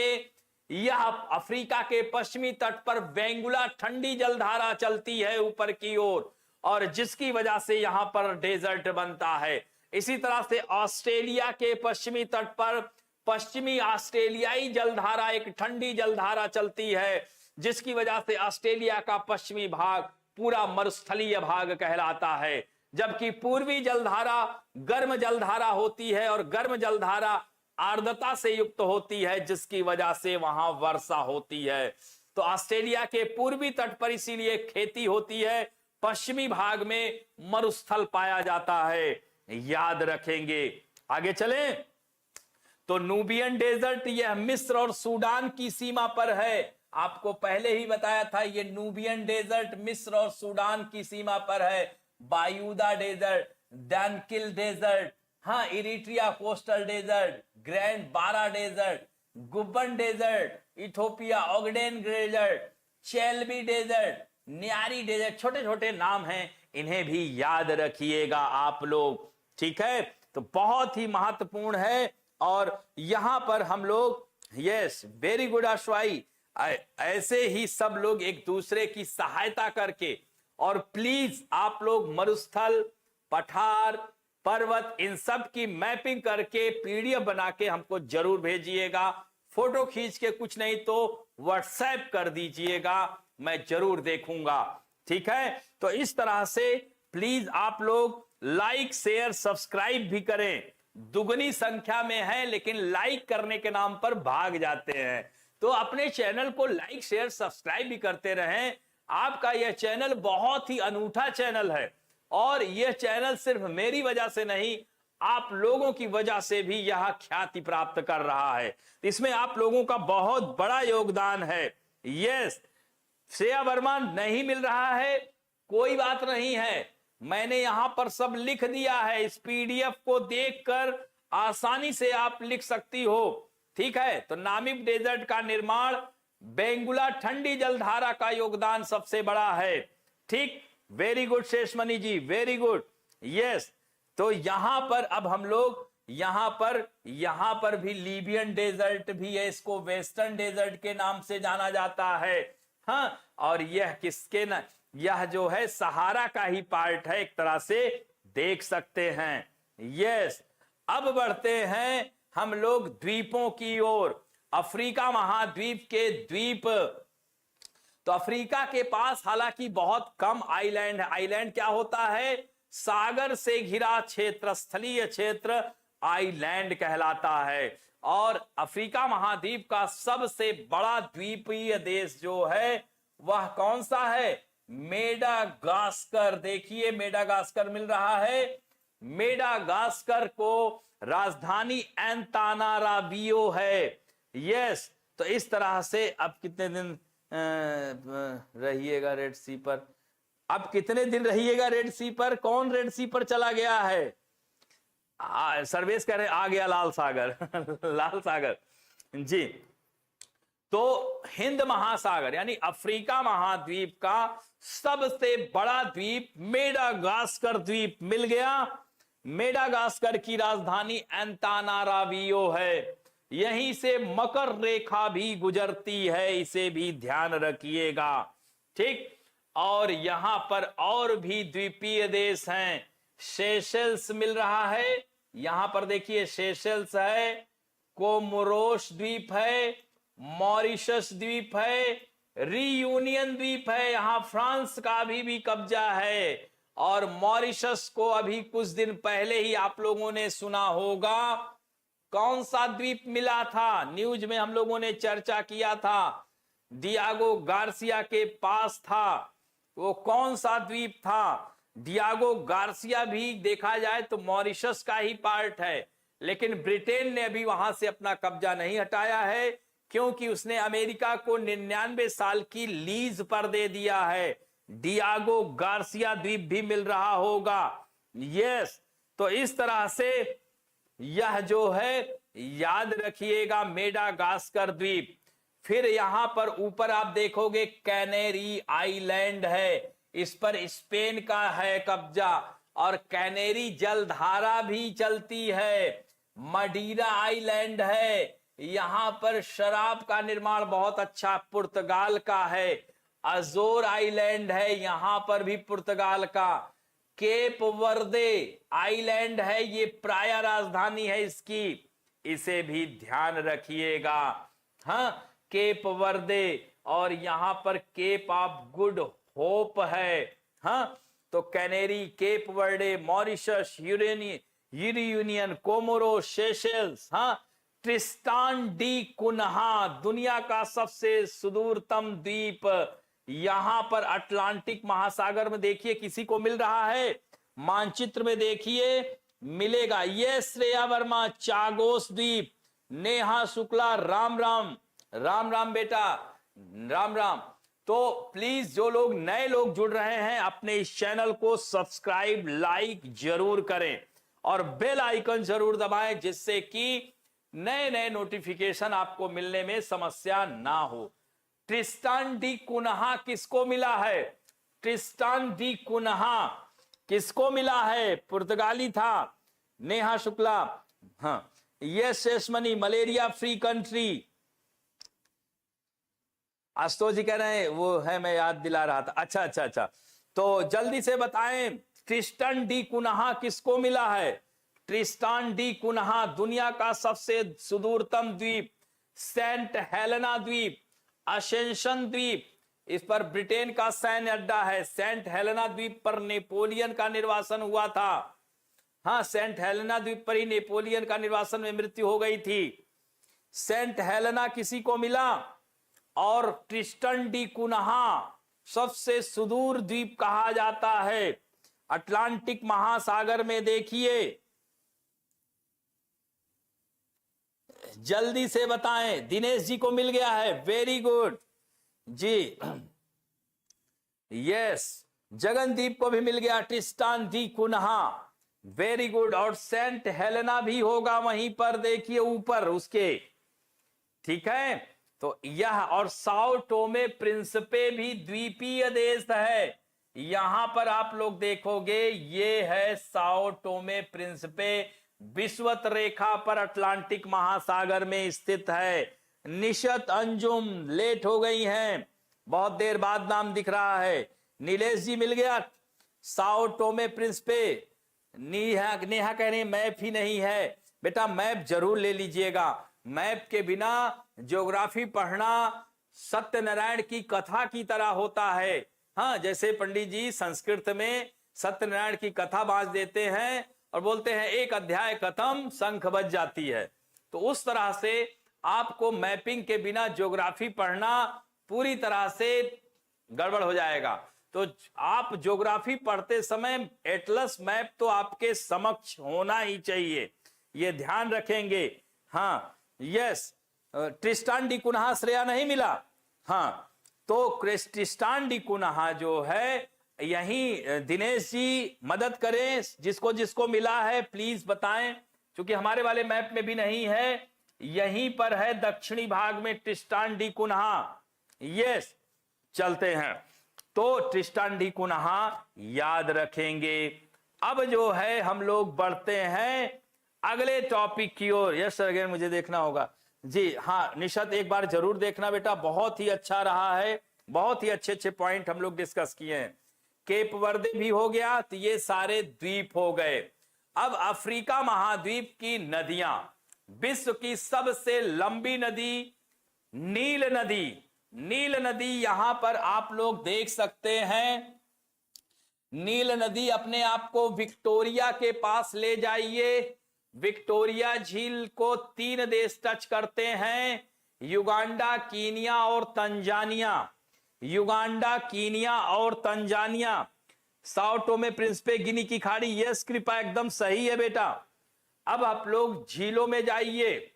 यह अफ्रीका के पश्चिमी तट पर वेंगुला ठंडी जलधारा चलती है ऊपर की ओर, और जिसकी वजह से यहां पर डेजर्ट बनता है। इसी तरह से ऑस्ट्रेलिया के पश्चिमी तट पर पश्चिमी ऑस्ट्रेलियाई जलधारा, एक ठंडी जलधारा चलती है, जिसकी वजह से ऑस्ट्रेलिया का पश्चिमी भाग पूरा मरुस्थलीय भाग कहलाता है। जबकि पूर्वी जलधारा गर्म जलधारा होती है, और गर्म जलधारा आर्द्रता से युक्त होती है, जिसकी वजह से वहां वर्षा होती है। तो ऑस्ट्रेलिया के पूर्वी तट पर इसीलिए खेती होती है, पश्चिमी भाग में मरुस्थल पाया जाता है, याद रखेंगे। आगे चलें तो नूबियन डेजर्ट यह मिस्र और सूडान की सीमा पर है। आपको पहले ही बताया था ये नूबियन डेजर्ट मिस्र और सूडान की सीमा पर है। बायूदा डेजर्ट, डैनकिल डेजर्ट, हाँ Eritrea coastal desert, grand Bara desert, Guban desert, Ethiopia Ogaden desert, Chalbi desert, Nyiri desert, छोटे छोटे नाम हैं, इन्हें भी याद रखिएगा आप लोग, ठीक है। तो बहुत ही महत्वपूर्ण है और यहां पर हम लोग यस वेरी गुड अश्वाई, ऐसे ही सब लोग एक दूसरे की सहायता करके, और प्लीज आप लोग मरुस्थल, पठार, पर्वत इन सब की मैपिंग करके पीडीएफ बना के हमको जरूर भेजिएगा। फोटो खींच के कुछ नहीं तो व्हाट्सएप कर दीजिएगा, मैं जरूर देखूंगा, ठीक है। तो इस तरह से प्लीज आप लोग लाइक शेयर सब्सक्राइब भी करें। दुगनी संख्या में है लेकिन लाइक करने के नाम पर भाग जाते हैं, तो अपने चैनल को लाइक शेयर सब्सक्राइब भी करते रहें। आपका यह चैनल बहुत ही अनूठा चैनल है और यह चैनल सिर्फ मेरी वजह से नहीं, आप लोगों की वजह से भी यह ख्याति प्राप्त कर रहा है। इसमें आप लोगों का बहुत बड़ा योगदान है। यस, श्रेया वर्मा नहीं मिल रहा है, कोई बात नहीं है, मैंने यहां पर सब लिख दिया है। इस पीडीएफ को देखकर आसानी से आप लिख सकती हो, ठीक है। तो नामिब डेजर्ट का निर्माण, बेंगुला ठंडी जलधारा का योगदान सबसे बड़ा है, ठीक। वेरी गुड शेषमणि जी, वेरी गुड, यस। तो यहां पर अब हम लोग यहां पर भी लीबियन डेजर्ट भी है, इसको वेस्टर्न डेजर्ट के नाम से जाना जाता है, हाँ। और यह किसके ना, यह जो है सहारा का ही पार्ट है, एक तरह से देख सकते हैं, यस। अब बढ़ते हैं हम लोग द्वीपों की ओर। अफ्रीका महाद्वीप के द्वीप, तो अफ्रीका के पास हालांकि बहुत कम आइलैंड है। आइलैंड क्या होता है? सागर से घिरा क्षेत्र, स्थलीय क्षेत्र आइलैंड कहलाता है। और अफ्रीका महाद्वीप का सबसे बड़ा द्वीपीय देश जो है वह कौन सा है? मेडागास्कर। देखिए मेडागास्कर मिल रहा है। मेडागास्कर को राजधानी एंतानाराबियो है, यस। तो इस तरह से अब कितने दिन रहिएगा रेड सी पर? अब कितने दिन रहिएगा रेड सी पर? कौन रेड सी पर चला गया है? सर्वेश कह रहे आ गया लाल सागर लाल सागर जी। तो हिंद महासागर यानी अफ्रीका महाद्वीप का सबसे बड़ा द्वीप मेडागास्कर द्वीप मिल गया। मेडागास्कर की राजधानी एंतानाराबियो है। यहीं से मकर रेखा भी गुजरती है, इसे भी ध्यान रखिएगा, ठीक। और यहां पर और भी द्वीपीय देश हैं। सेशेल्स मिल रहा है, यहां पर देखिए सेशेल्स है, कोमोरोस द्वीप है, मॉरिशस द्वीप है, रीयूनियन द्वीप है, यहां फ्रांस का भी कब्जा है। और मॉरिशस को अभी कुछ दिन पहले ही आप लोगों ने सुना होगा, कौन सा द्वीप मिला था? न्यूज में हम लोगों ने चर्चा किया था, डियागो गार्सिया के पास था। वो कौन सा द्वीप था? डियागो गार्सिया भी देखा जाए तो मॉरिशस का ही पार्ट है, लेकिन ब्रिटेन ने अभी वहां से अपना कब्जा नहीं हटाया है, क्योंकि उसने अमेरिका को 99 साल की लीज पर दे दिया है। डियागो गार्सिया द्वीप भी मिल रहा होगा, यस। तो इस तरह से यह जो है याद रखिएगा मेडागास्कर द्वीप। फिर यहां पर ऊपर आप देखोगे कैनेरी आइलैंड है, इस पर स्पेन का है कब्जा, और कैनेरी जलधारा भी चलती है। मडीरा आइलैंड है, यहां पर शराब का निर्माण बहुत अच्छा पुर्तगाल का है। अजोर आइलैंड है, यहां पर भी पुर्तगाल का। केप वर्दे आइलैंड है, ये प्राय राजधानी है इसकी, इसे भी ध्यान रखिएगा, हाँ केप वर्दे। और यहां पर केप ऑफ गुड होप है, हाँ। तो Canary, Cape Verde, Mauritius, Reunion, Comoro, Seychelles, हाँ। ट्रिस्टान डी कुन्हा दुनिया का सबसे सुदूरतम द्वीप, यहां पर अटलांटिक महासागर में देखिए किसी को मिल रहा है, मानचित्र में देखिए मिलेगा। ये श्रेया वर्मा, चागोस द्वीप, नेहा शुक्ला, राम राम, राम राम बेटा, राम राम। तो प्लीज जो लोग नए लोग जुड़ रहे हैं अपने इस चैनल को सब्सक्राइब लाइक जरूर करें और बेल आइकन जरूर दबाएं, जिससे कि नए नए नोटिफिकेशन आपको मिलने में समस्या ना हो। ट्रिस्टान डी कुन्हा किसको मिला है? ट्रिस्टान डी कुन्हा किसको मिला है? पुर्तगाली था। नेहा शुक्ला, हाँ yes Sheshmani, malaria free country. Ashutosh ji कह रहे हैं वो है, मैं याद दिला रहा था। अच्छा अच्छा अच्छा, तो जल्दी से बताएं ट्रिस्टान डी कुन्हा किसको मिला है? ट्रिस्टान डी कुन्हा दुनिया का सबसे सुदूरतम द्वीप, सेंट हेलेना द्वीप, असेंशन द्वीप, इस पर ब्रिटेन का सैन्य अड्डा है। सेंट हेलेना द्वीप पर नेपोलियन का निर्वासन हुआ था। हाँ, सेंट हेलेना द्वीप पर ही नेपोलियन का निर्वासन में मृत्यु हो गई थी। सेंट हेलेना किसी को मिला? और ट्रिस्टान डी कुन्हा सबसे सुदूर द्वीप कहा जाता है अटलांटिक महासागर में। देखिए जल्दी से बताएं। दिनेश जी को मिल गया है, वेरी गुड जी। यस, जगनदीप को भी मिल गया ट्रिस्टान डी कुन्हा, वेरी गुड। और सेंट हेलेना भी होगा वहीं पर, देखिए ऊपर उसके, ठीक है। तो यह और साओ टोमे प्रिंसिपे भी द्वीपीय देश है। यहां पर आप लोग देखोगे ये है साओ टोमे प्रिंसिपे, विषुवत रेखा पर अटलांटिक महासागर में स्थित है। निशत अंजुम लेट हो गई हैं, बहुत देर बाद नाम दिख रहा है। नीलेश जी मिल गया साओ टोमे प्रिंसिपे। नेहा कह रही मैप ही नहीं है। बेटा मैप जरूर ले लीजिएगा, मैप के बिना ज्योग्राफी पढ़ना सत्यनारायण की कथा की तरह होता है। हाँ, जैसे पंडित जी संस्कृत में सत्यनारायण की कथा बांध देते हैं और बोलते हैं एक अध्याय खत्म, शंख बज जाती है। तो उस तरह से आपको मैपिंग के बिना ज्योग्राफी पढ़ना पूरी तरह से गड़बड़ हो जाएगा। तो आप ज्योग्राफी पढ़ते समय एटलस मैप तो आपके समक्ष होना ही चाहिए, ये ध्यान रखेंगे। हाँ यस, ट्रिस्टान डी कुन्हा श्रेया नहीं मिला। हाँ, तो ट्रिस्टान डी कुन्हा जो है, यही दिनेश जी मदद करें, जिसको जिसको मिला है प्लीज बताएं, क्योंकि हमारे वाले मैप में भी नहीं है। यहीं पर है दक्षिणी भाग में ट्रिस्टान डी कुन्हा। यस, चलते हैं। तो ट्रिस्टान डी कुन्हा याद रखेंगे। अब जो है हम लोग बढ़ते हैं अगले टॉपिक की ओर। यस सर, अगेन मुझे देखना होगा जी। हाँ निशत, एक बार जरूर देखना बेटा, बहुत ही अच्छा रहा है, बहुत ही अच्छे अच्छे पॉइंट हम लोग डिस्कस किए हैं। केप वर्दे भी हो गया, तो ये सारे द्वीप हो गए। अब अफ्रीका महाद्वीप की नदियां, विश्व की सबसे लंबी नदी नील नदी। नील नदी यहां पर आप लोग देख सकते हैं। नील नदी अपने आप को विक्टोरिया के पास ले जाइए। विक्टोरिया झील को 3 देश टच करते हैं, युगांडा, कीनिया और तंजानिया। युगांडा, कीनिया और तंजानिया। साओ टोमे प्रिंसिपे, गिनी की खाड़ी। यस कृपा, एकदम सही है बेटा। अब आप लोग झीलों में जाइए,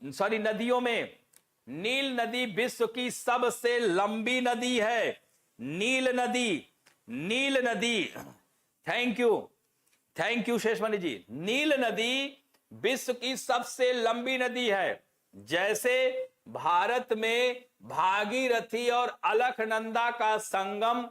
सॉरी नदियों में। नील नदी विश्व की सबसे लंबी नदी है, नील नदी। नील नदी, थैंक यू शेषमणि जी। नील नदी विश्व की सबसे लंबी नदी है। जैसे भारत में भागीरथी और अलकनंदा का संगम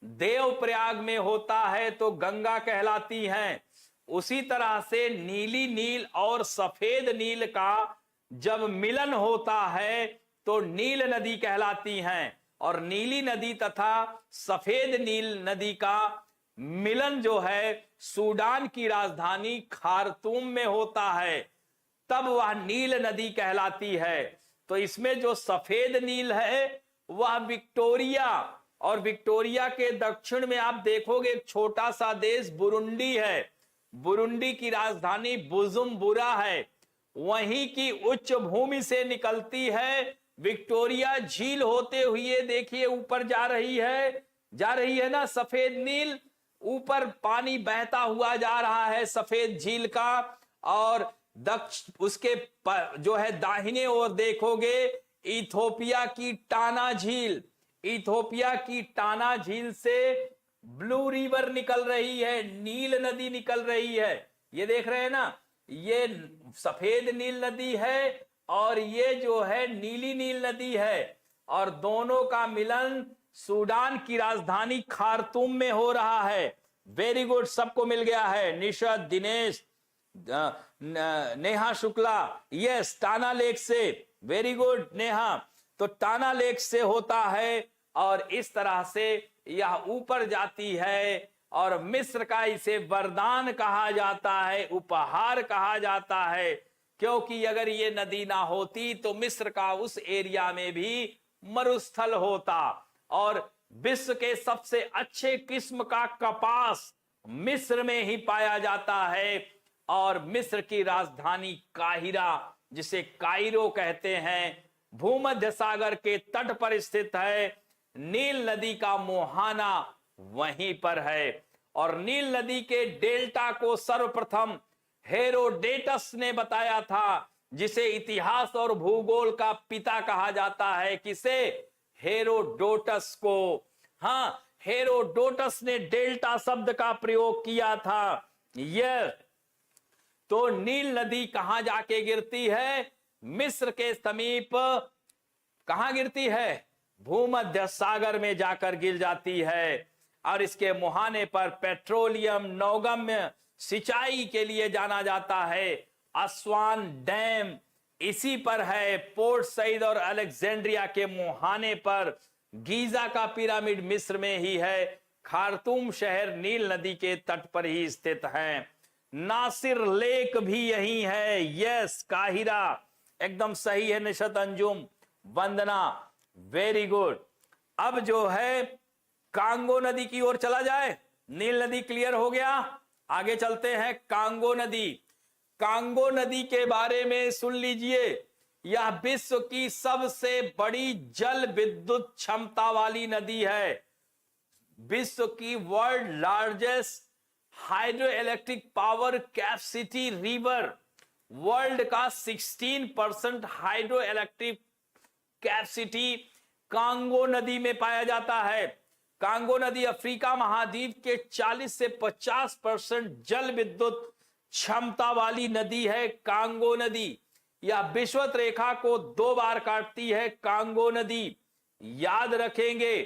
देवप्रयाग में होता है तो गंगा कहलाती हैं, उसी तरह से नीली नील और सफेद नील का जब मिलन होता है तो नील नदी कहलाती हैं। और नीली नदी तथा सफेद नील नदी का मिलन जो है सूडान की राजधानी खार्तूम में होता है, तब वह नील नदी कहलाती है। तो इसमें जो सफेद नील है वह विक्टोरिया, और विक्टोरिया के दक्षिण में आप देखोगे एक छोटा सा देश बुरुंडी है। बुरुंडी की राजधानी बुजुम्बुरा है। वहीं की उच्च भूमि से निकलती है विक्टोरिया झील होते हुए देखिए ऊपर जा रही है ना, सफेद नील, ऊपर पानी बहता हुआ जा रहा है सफेद झील का। और उसके जो है दाहिने ओर देखोगे इथोपिया की टाना झील, इथोपिया की टाना झील से ब्लू रिवर निकल रही है, नील नदी निकल रही है। ये देख रहे हैं ना, ये सफेद नील नदी है और ये जो है नीली नील नदी है, और दोनों का मिलन सूडान की राजधानी खार्तूम में हो रहा है। वेरी गुड, सबको मिल गया है। निशद, दिनेश, नेहा शुक्ला, यस, टाना लेक से, वेरी गुड नेहा। तो टाना लेक से होता है और इस तरह से यह ऊपर जाती है, और मिस्र का इसे वरदान कहा जाता है, उपहार कहा जाता है, क्योंकि अगर ये नदी ना होती तो मिस्र का उस एरिया में भी मरुस्थल होता। और विश्व के सबसे अच्छे किस्म का कपास मिस्र में ही पाया जाता है, और मिस्र की राजधानी काहिरा, जिसे कायरो कहते हैं, भूमध्य सागर के तट पर स्थित है। नील नदी का मुहाना वहीं पर है, और नील नदी के डेल्टा को सर्वप्रथम हेरोडेटस ने बताया था, जिसे इतिहास और भूगोल का पिता कहा जाता है। किसे? हेरोडोटस को। हाँ, हेरोडोटस ने डेल्टा शब्द का प्रयोग किया था। यह तो नील नदी कहां जाके गिरती है? मिस्र के समीप। कहां गिरती है? भूमध्य सागर में जाकर गिर जाती है, और इसके मुहाने पर पेट्रोलियम नौगम्य सिंचाई के लिए जाना जाता है। अस्वान डैम इसी पर है। पोर्ट सईद और अलेक्जेंड्रिया के मुहाने पर गीजा का पिरामिड मिस्र में ही है। खार्तूम शहर नील नदी के तट पर ही स्थित है। नासिर लेक भी यही है। यस, काहिरा, एकदम सही है निशत, अंजुम, वंदना, वेरी गुड। अब जो है कांगो नदी की ओर चला जाए। नील नदी क्लियर हो गया, आगे चलते हैं कांगो नदी। कांगो नदी के बारे में सुन लीजिए। यह विश्व की सबसे बड़ी जल विद्युत क्षमता वाली नदी है। विश्व की world largest hydro electric power capacity river. World का 16% हाइड्रो इलेक्ट्रिक कैपेसिटी कांगो नदी में पाया जाता है। कांगो नदी अफ्रीका महाद्वीप के 40 से 50% जल विद्युत क्षमता वाली नदी है। कांगो नदी यह विषुवत रेखा को 2 बार काटती है। कांगो नदी याद रखेंगे,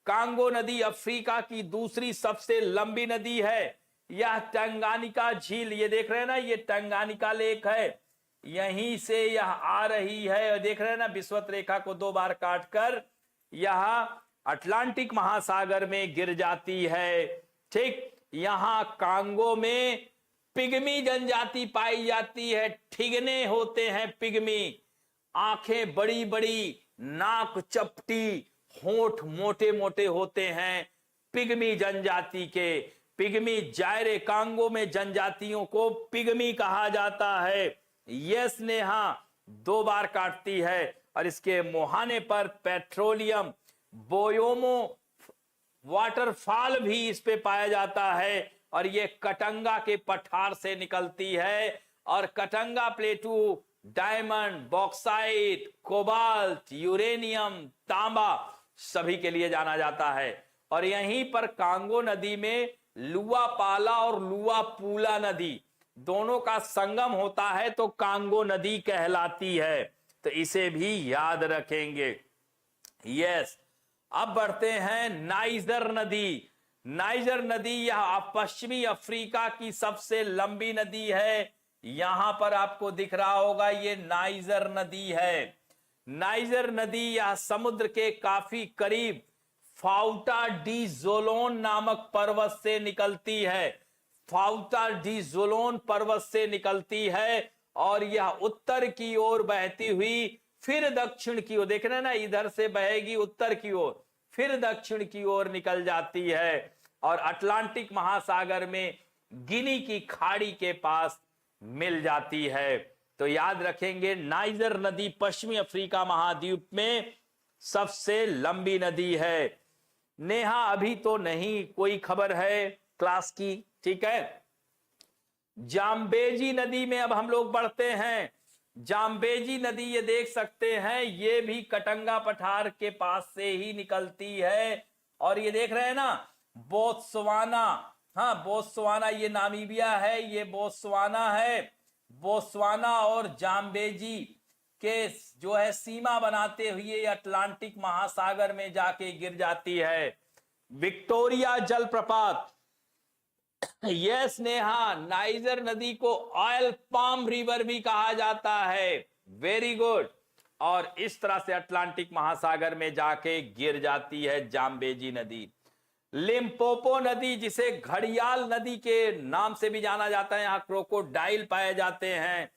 कांगो नदी अफ्रीका की दूसरी सबसे लंबी नदी है। यह टंगानिका झील, ये देख रहे हैं ना, ये टंगानिका लेक है, यहीं से यह आ रही है। देख रहे हैं ना, विषुवत रेखा को 2 बार काटकर यह अटलांटिक महासागर में गिर जाती है। ठीक, यहां कांगो में पिग्मी जनजाति पाई जाती है। ठिगने होते हैं पिग्मी, आंखें बड़ी बड़ी, नाक चपटी, होंठ मोटे मोटे होते हैं पिग्मी जनजाति के। पिग्मी जायरे कांगो में जनजातियों को पिग्मी कहा जाता है। यस नेहा, 2 बार काटती है, और इसके मुहाने पर पेट्रोलियम बोयोमो वाटरफॉल भी इस पे पाया जाता है, और ये कटंगा के पठार से निकलती है। और Katanga प्लेटू diamond, bauxite, cobalt, uranium, तांबा सभी के लिए जाना जाता है। और यहीं पर कांगो नदी में लुआपाला और लुआपूला नदी दोनों का संगम होता है, तो कांगो नदी कहलाती है। तो इसे भी याद रखेंगे। यस, अब बढ़ते हैं नाइजर नदी। नाइजर नदी यह पश्चिमी अफ्रीका की सबसे लंबी नदी है। यहां पर आपको दिख रहा होगा, ये नाइजर नदी है। नाइजर नदी यह समुद्र के काफी करीब फाउटा डी जोलोन नामक पर्वत से निकलती है। फाउटा डी जोलोन पर्वत से निकलती है, और यह उत्तर की ओर बहती हुई फिर दक्षिण की ओर, देख रहे हैं ना, इधर से बहेगी उत्तर की ओर, फिर दक्षिण की ओर निकल जाती है, और अटलांटिक महासागर में गिनी की खाड़ी के पास मिल जाती है। तो याद रखेंगे नाइजर नदी पश्चिमी अफ्रीका महाद्वीप में सबसे लंबी नदी है। नेहा अभी तो नहीं कोई खबर है क्लास की, ठीक है। जाम्बेजी नदी में अब हम लोग बढ़ते हैं। जाम्बेजी नदी ये देख सकते हैं, ये भी कटंगा पठार के पास से ही निकलती है। और ये देख रहे हैं ना, बोत्सवाना, हाँ बोत्सवाना, ये नामीबिया है, ये बोत्सवाना है। बोत्सवाना और जाम्बेजी के जो है सीमा बनाते हुए अटलांटिक महासागर में जाके गिर जाती है। विक्टोरिया जलप्रपात, यस नेहा, नाइजर नदी को ऑयल पाम रिवर भी कहा जाता है, वेरी गुड। और इस तरह से अटलांटिक महासागर में जाके गिर जाती है जाम्बेजी नदी। लिम्पोपो नदी, जिसे घड़ियाल नदी के नाम से भी जाना जाता है, यहां क्रोकोडाइल पाए जाते हैं।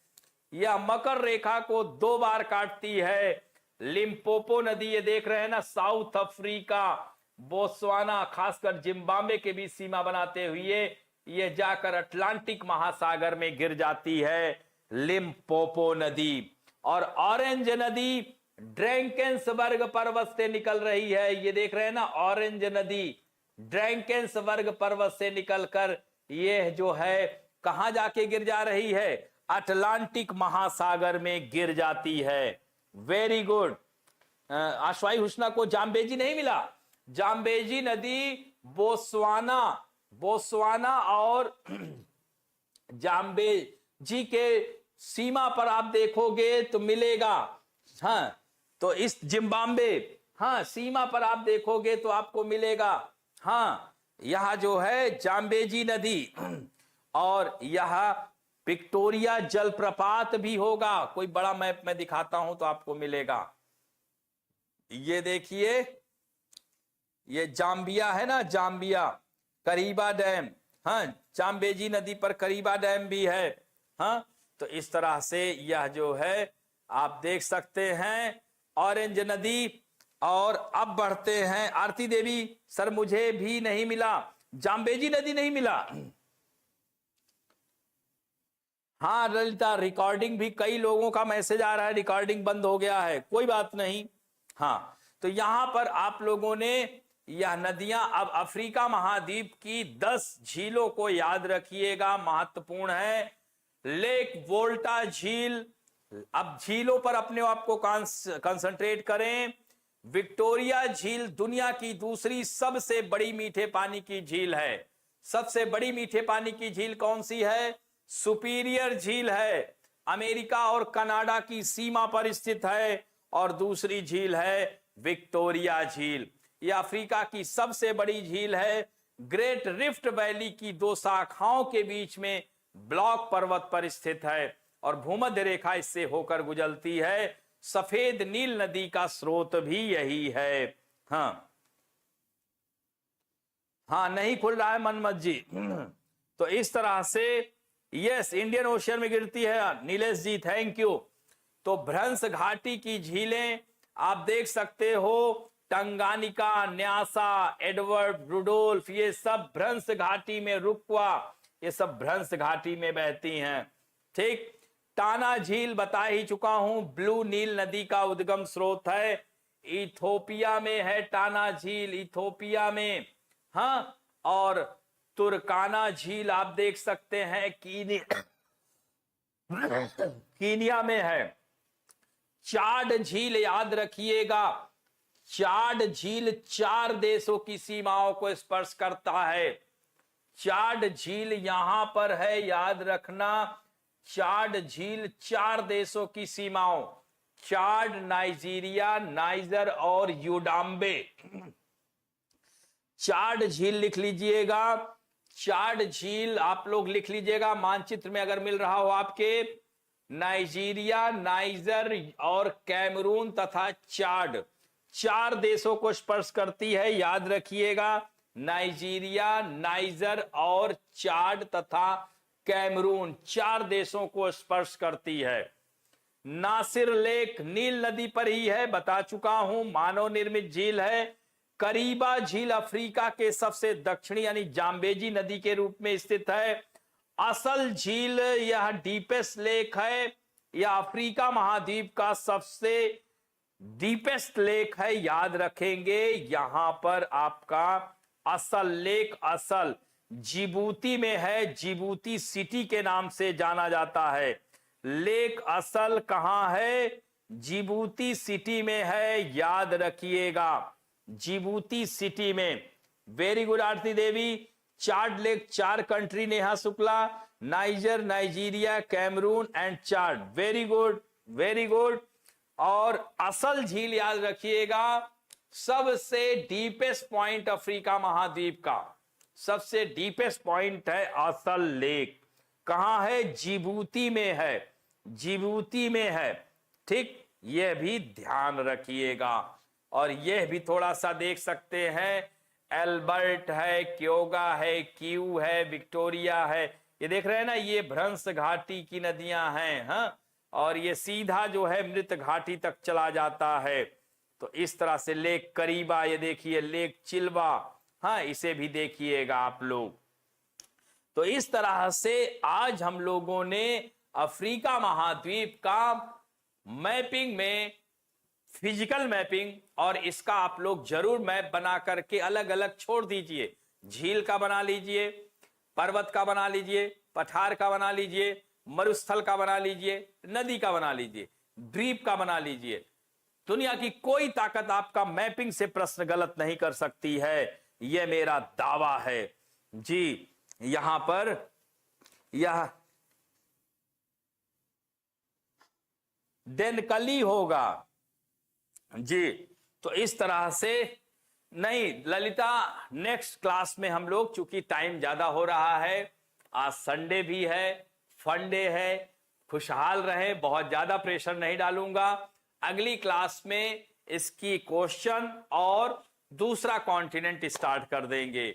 यह मकर रेखा को 2 बार काटती है। लिम्पोपो नदी ये देख रहे हैं ना, साउथ अफ्रीका, बोत्सवाना, खासकर जिम्बाब्वे के बीच सीमा बनाते हुए ये जाकर अटलांटिक महासागर में गिर जाती है, लिम्पोपो नदी। और ऑरेंज नदी ड्रैंकेंसबर्ग पर्वत से निकल रही है, ये देख रहे हैं ना, ऑरेंज नदी ड्रैंकेंसबर्ग पर्वत से निकलकर ये जो है कहां जाके गिर जा रही है, अटलांटिक महासागर में गिर जाती है, वेरी गुड। आशवाई हुस्ना को जाम्बेजी नहीं मिला। जाम्बेजी नदी बोत्सवाना और जाम्बेजी के सीमा पर आप देखोगे तो मिलेगा, हाँ तो इस जिम्बाब्वे, हाँ सीमा पर आप देखोगे तो आपको मिलेगा, हाँ यह जो है जाम्बेजी नदी। और यह विक्टोरिया जलप्रपात भी होगा, कोई बड़ा मैप में दिखाता हूं तो आपको मिलेगा। ये देखिए, ये जाम्बिया है ना, जाम्बिया, करीबा डैम, हाँ जाम्बेजी नदी पर करीबा डैम भी है, हाँ तो इस तरह से यह जो है आप देख सकते हैं ऑरेंज नदी। और अब बढ़ते हैं, आरती देवी सर मुझे भी नहीं मिला, जाम्बेजी नदी नहीं मिला। हाँ ललिता, रिकॉर्डिंग भी, कई लोगों का मैसेज आ रहा है रिकॉर्डिंग बंद हो गया है, कोई बात नहीं। हाँ तो यहां पर आप लोगों ने यह नदियां, अब अफ्रीका महाद्वीप की 10 झीलों को याद रखिएगा, महत्वपूर्ण है। लेक वोल्टा झील, अब झीलों पर अपने आप को कंसंट्रेट करें। विक्टोरिया झील दुनिया की दूसरी सबसे बड़ी मीठे पानी की झील है। सबसे बड़ी मीठे पानी की झील कौन सी है? सुपीरियर झील है, अमेरिका और कनाडा की सीमा पर स्थित है। और दूसरी झील है विक्टोरिया झील, यह अफ्रीका की सबसे बड़ी झील है। ग्रेट रिफ्ट वैली की 2 शाखाओं के बीच में ब्लॉक पर्वत पर स्थित है और भूमध्य रेखा इससे होकर गुजरती है। सफेद नील नदी का स्रोत भी यही है। हाँ नहीं खुल रहा है मनमत जी। तो इस तरह से यस, इंडियन ओशियन में गिरती है, नीलेश जी थैंक यू। तो भ्रंश घाटी की झीलें आप देख सकते हो, टंगानिका, न्यासा, एडवर्ड, रुडोल्फ, ये सब भ्रंश घाटी में, रुक्वा, ये सब भ्रंश घाटी में बहती हैं। ठीक, टाना झील बता ही चुका हूं, ब्लू नील नदी का उद्गम स्रोत है, इथोपिया में है टाना झील, इथोपिया में। हाँ, और तुर्काना झील आप देख सकते हैं कीनिया में है। चाड झील याद रखिएगा, चाड झील 4 देशों की सीमाओं को स्पर्श करता है। चाड झील यहां पर है, याद रखना, चाड झील 4 देशों की सीमाओं, चाड, नाइजीरिया, नाइजर और यूडाम्बे। चाड झील लिख लीजिएगा, चाड झील आप लोग लिख लीजिएगा मानचित्र में अगर मिल रहा हो आपके। नाइजीरिया, नाइजर और कैमरून तथा चाड 4 देशों को स्पर्श करती है, याद रखिएगा। नाइजीरिया, नाइजर और चाड तथा कैमरून 4 देशों को स्पर्श करती है। नासिर लेक नील नदी पर ही है, बता चुका हूं, मानव निर्मित झील है। करीबा झील अफ्रीका के सबसे दक्षिणी यानी जाम्बेजी नदी के रूप में स्थित है। असल झील यह डीपेस्ट लेक है, यह अफ्रीका महाद्वीप का सबसे डीपेस्ट लेक है, याद रखेंगे। यहां पर आपका असल लेक असल जिबूती में है, जिबूती सिटी के नाम से जाना जाता है। लेक असल कहां है? जिबूती सिटी में है, याद रखिएगा, जिबूती सिटी में। Very good Aarti Devi. Chad lake 4 country, Neha Shukla, Niger, Nigeria, Cameroon and Chad. Very good, very good. और असल झील याद रखिएगा, सबसे डीपेस्ट पॉइंट अफ्रीका महाद्वीप का, सबसे डीपेस्ट पॉइंट है असल लेक। कहां है? जिबूती में है, जिबूती में है। ठीक, यह भी ध्यान रखिएगा। और यह भी थोड़ा सा देख सकते हैं, एल्बर्ट है, क्योगा है, क्यू है, विक्टोरिया है। ये देख रहे हैं ना, ये भ्रंश घाटी की नदियां हैं। हाँ, और ये सीधा जो है मृत घाटी तक चला जाता है। तो इस तरह से लेक करीबा, ये देखिए लेक चिल्वा, हाँ, इसे भी देखिएगा आप लोग। तो इस तरह से आज हम लोगों ने अफ्रीका महाद्वीप का मैपिंग में, फिजिकल मैपिंग, और इसका आप लोग जरूर मैप बना करके अलग अलग छोड़ दीजिए। झील का बना लीजिए, पर्वत का बना लीजिए, पठार का बना लीजिए, मरुस्थल का बना लीजिए, नदी का बना लीजिए, द्वीप का बना लीजिए। दुनिया की कोई ताकत आपका मैपिंग से प्रश्न गलत नहीं कर सकती है, यह मेरा दावा है जी। यहां पर यह देनकली होगा जी। तो इस तरह से नहीं ललिता, नेक्स्ट क्लास में हम लोग, चूंकि टाइम ज्यादा हो रहा है, आज संडे भी है, फंडे है, खुशहाल रहे, बहुत ज्यादा प्रेशर नहीं डालूंगा। अगली क्लास में इसकी क्वेश्चन और दूसरा कॉन्टिनेंट स्टार्ट कर देंगे।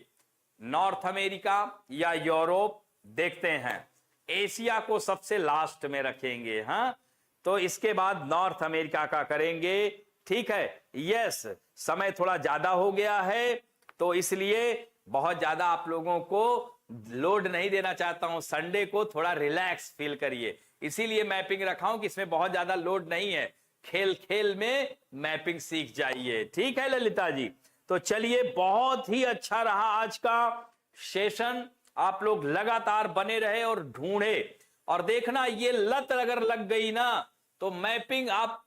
नॉर्थ अमेरिका या यूरोप देखते हैं, एशिया को सबसे लास्ट में रखेंगे। हाँ, तो इसके बाद नॉर्थ अमेरिका का करेंगे। ठीक है, यस, समय थोड़ा ज्यादा हो गया है, तो इसलिए बहुत ज्यादा आप लोगों को लोड नहीं देना चाहता हूं। संडे को थोड़ा रिलैक्स फील करिए, इसीलिए मैपिंग रखा हूं कि इसमें बहुत ज्यादा लोड नहीं है। खेल खेल में मैपिंग सीख जाइए। ठीक है ललिता जी, तो चलिए, बहुत ही अच्छा रहा आज का सेशन। आप लोग लगातार बने रहे और ढूंढे, और देखना ये लत अगर लग गई ना, तो मैपिंग, आप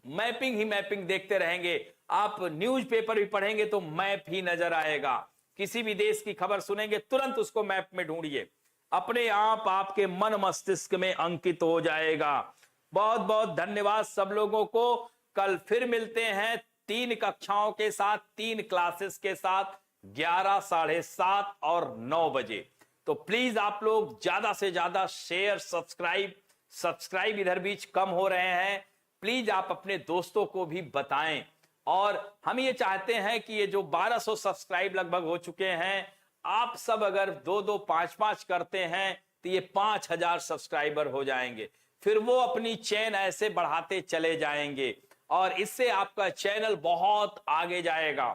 मैपिंग ही मैपिंग देखते रहेंगे। आप न्यूज़पेपर भी पढ़ेंगे तो मैप ही नजर आएगा। किसी भी देश की खबर सुनेंगे, तुरंत उसको मैप में ढूंढिए, अपने आप आपके मन मस्तिष्क में अंकित हो जाएगा। बहुत बहुत धन्यवाद सब लोगों को। कल फिर मिलते हैं 3 कक्षाओं के साथ, 3 क्लासेस के साथ, 11, 7:30 और 9 बजे। तो प्लीज आप लोग ज्यादा से ज्यादा शेयर, सब्सक्राइब इधर बीच कम हो रहे हैं, प्लीज आप अपने दोस्तों को भी बताएं। और हम ये चाहते हैं कि ये जो 1200 सब्सक्राइब लगभग हो चुके हैं, आप सब अगर 2-2, 5-5 करते हैं तो ये 5000 सब्सक्राइबर हो जाएंगे। फिर वो अपनी चेन ऐसे बढ़ाते चले जाएंगे और इससे आपका चैनल बहुत आगे जाएगा।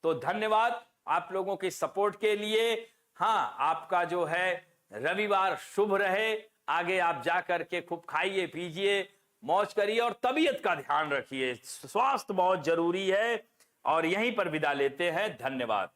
तो धन्यवाद आप लोगों की सपोर्ट के लिए। हाँ, आपका जो है रविवार शुभ रहे। आगे आप जा करके खूब खाइए, पीजिए, मौज करिए और तबीयत का ध्यान रखिए। स्वास्थ्य बहुत जरूरी है। और यहीं पर विदा लेते हैं। धन्यवाद।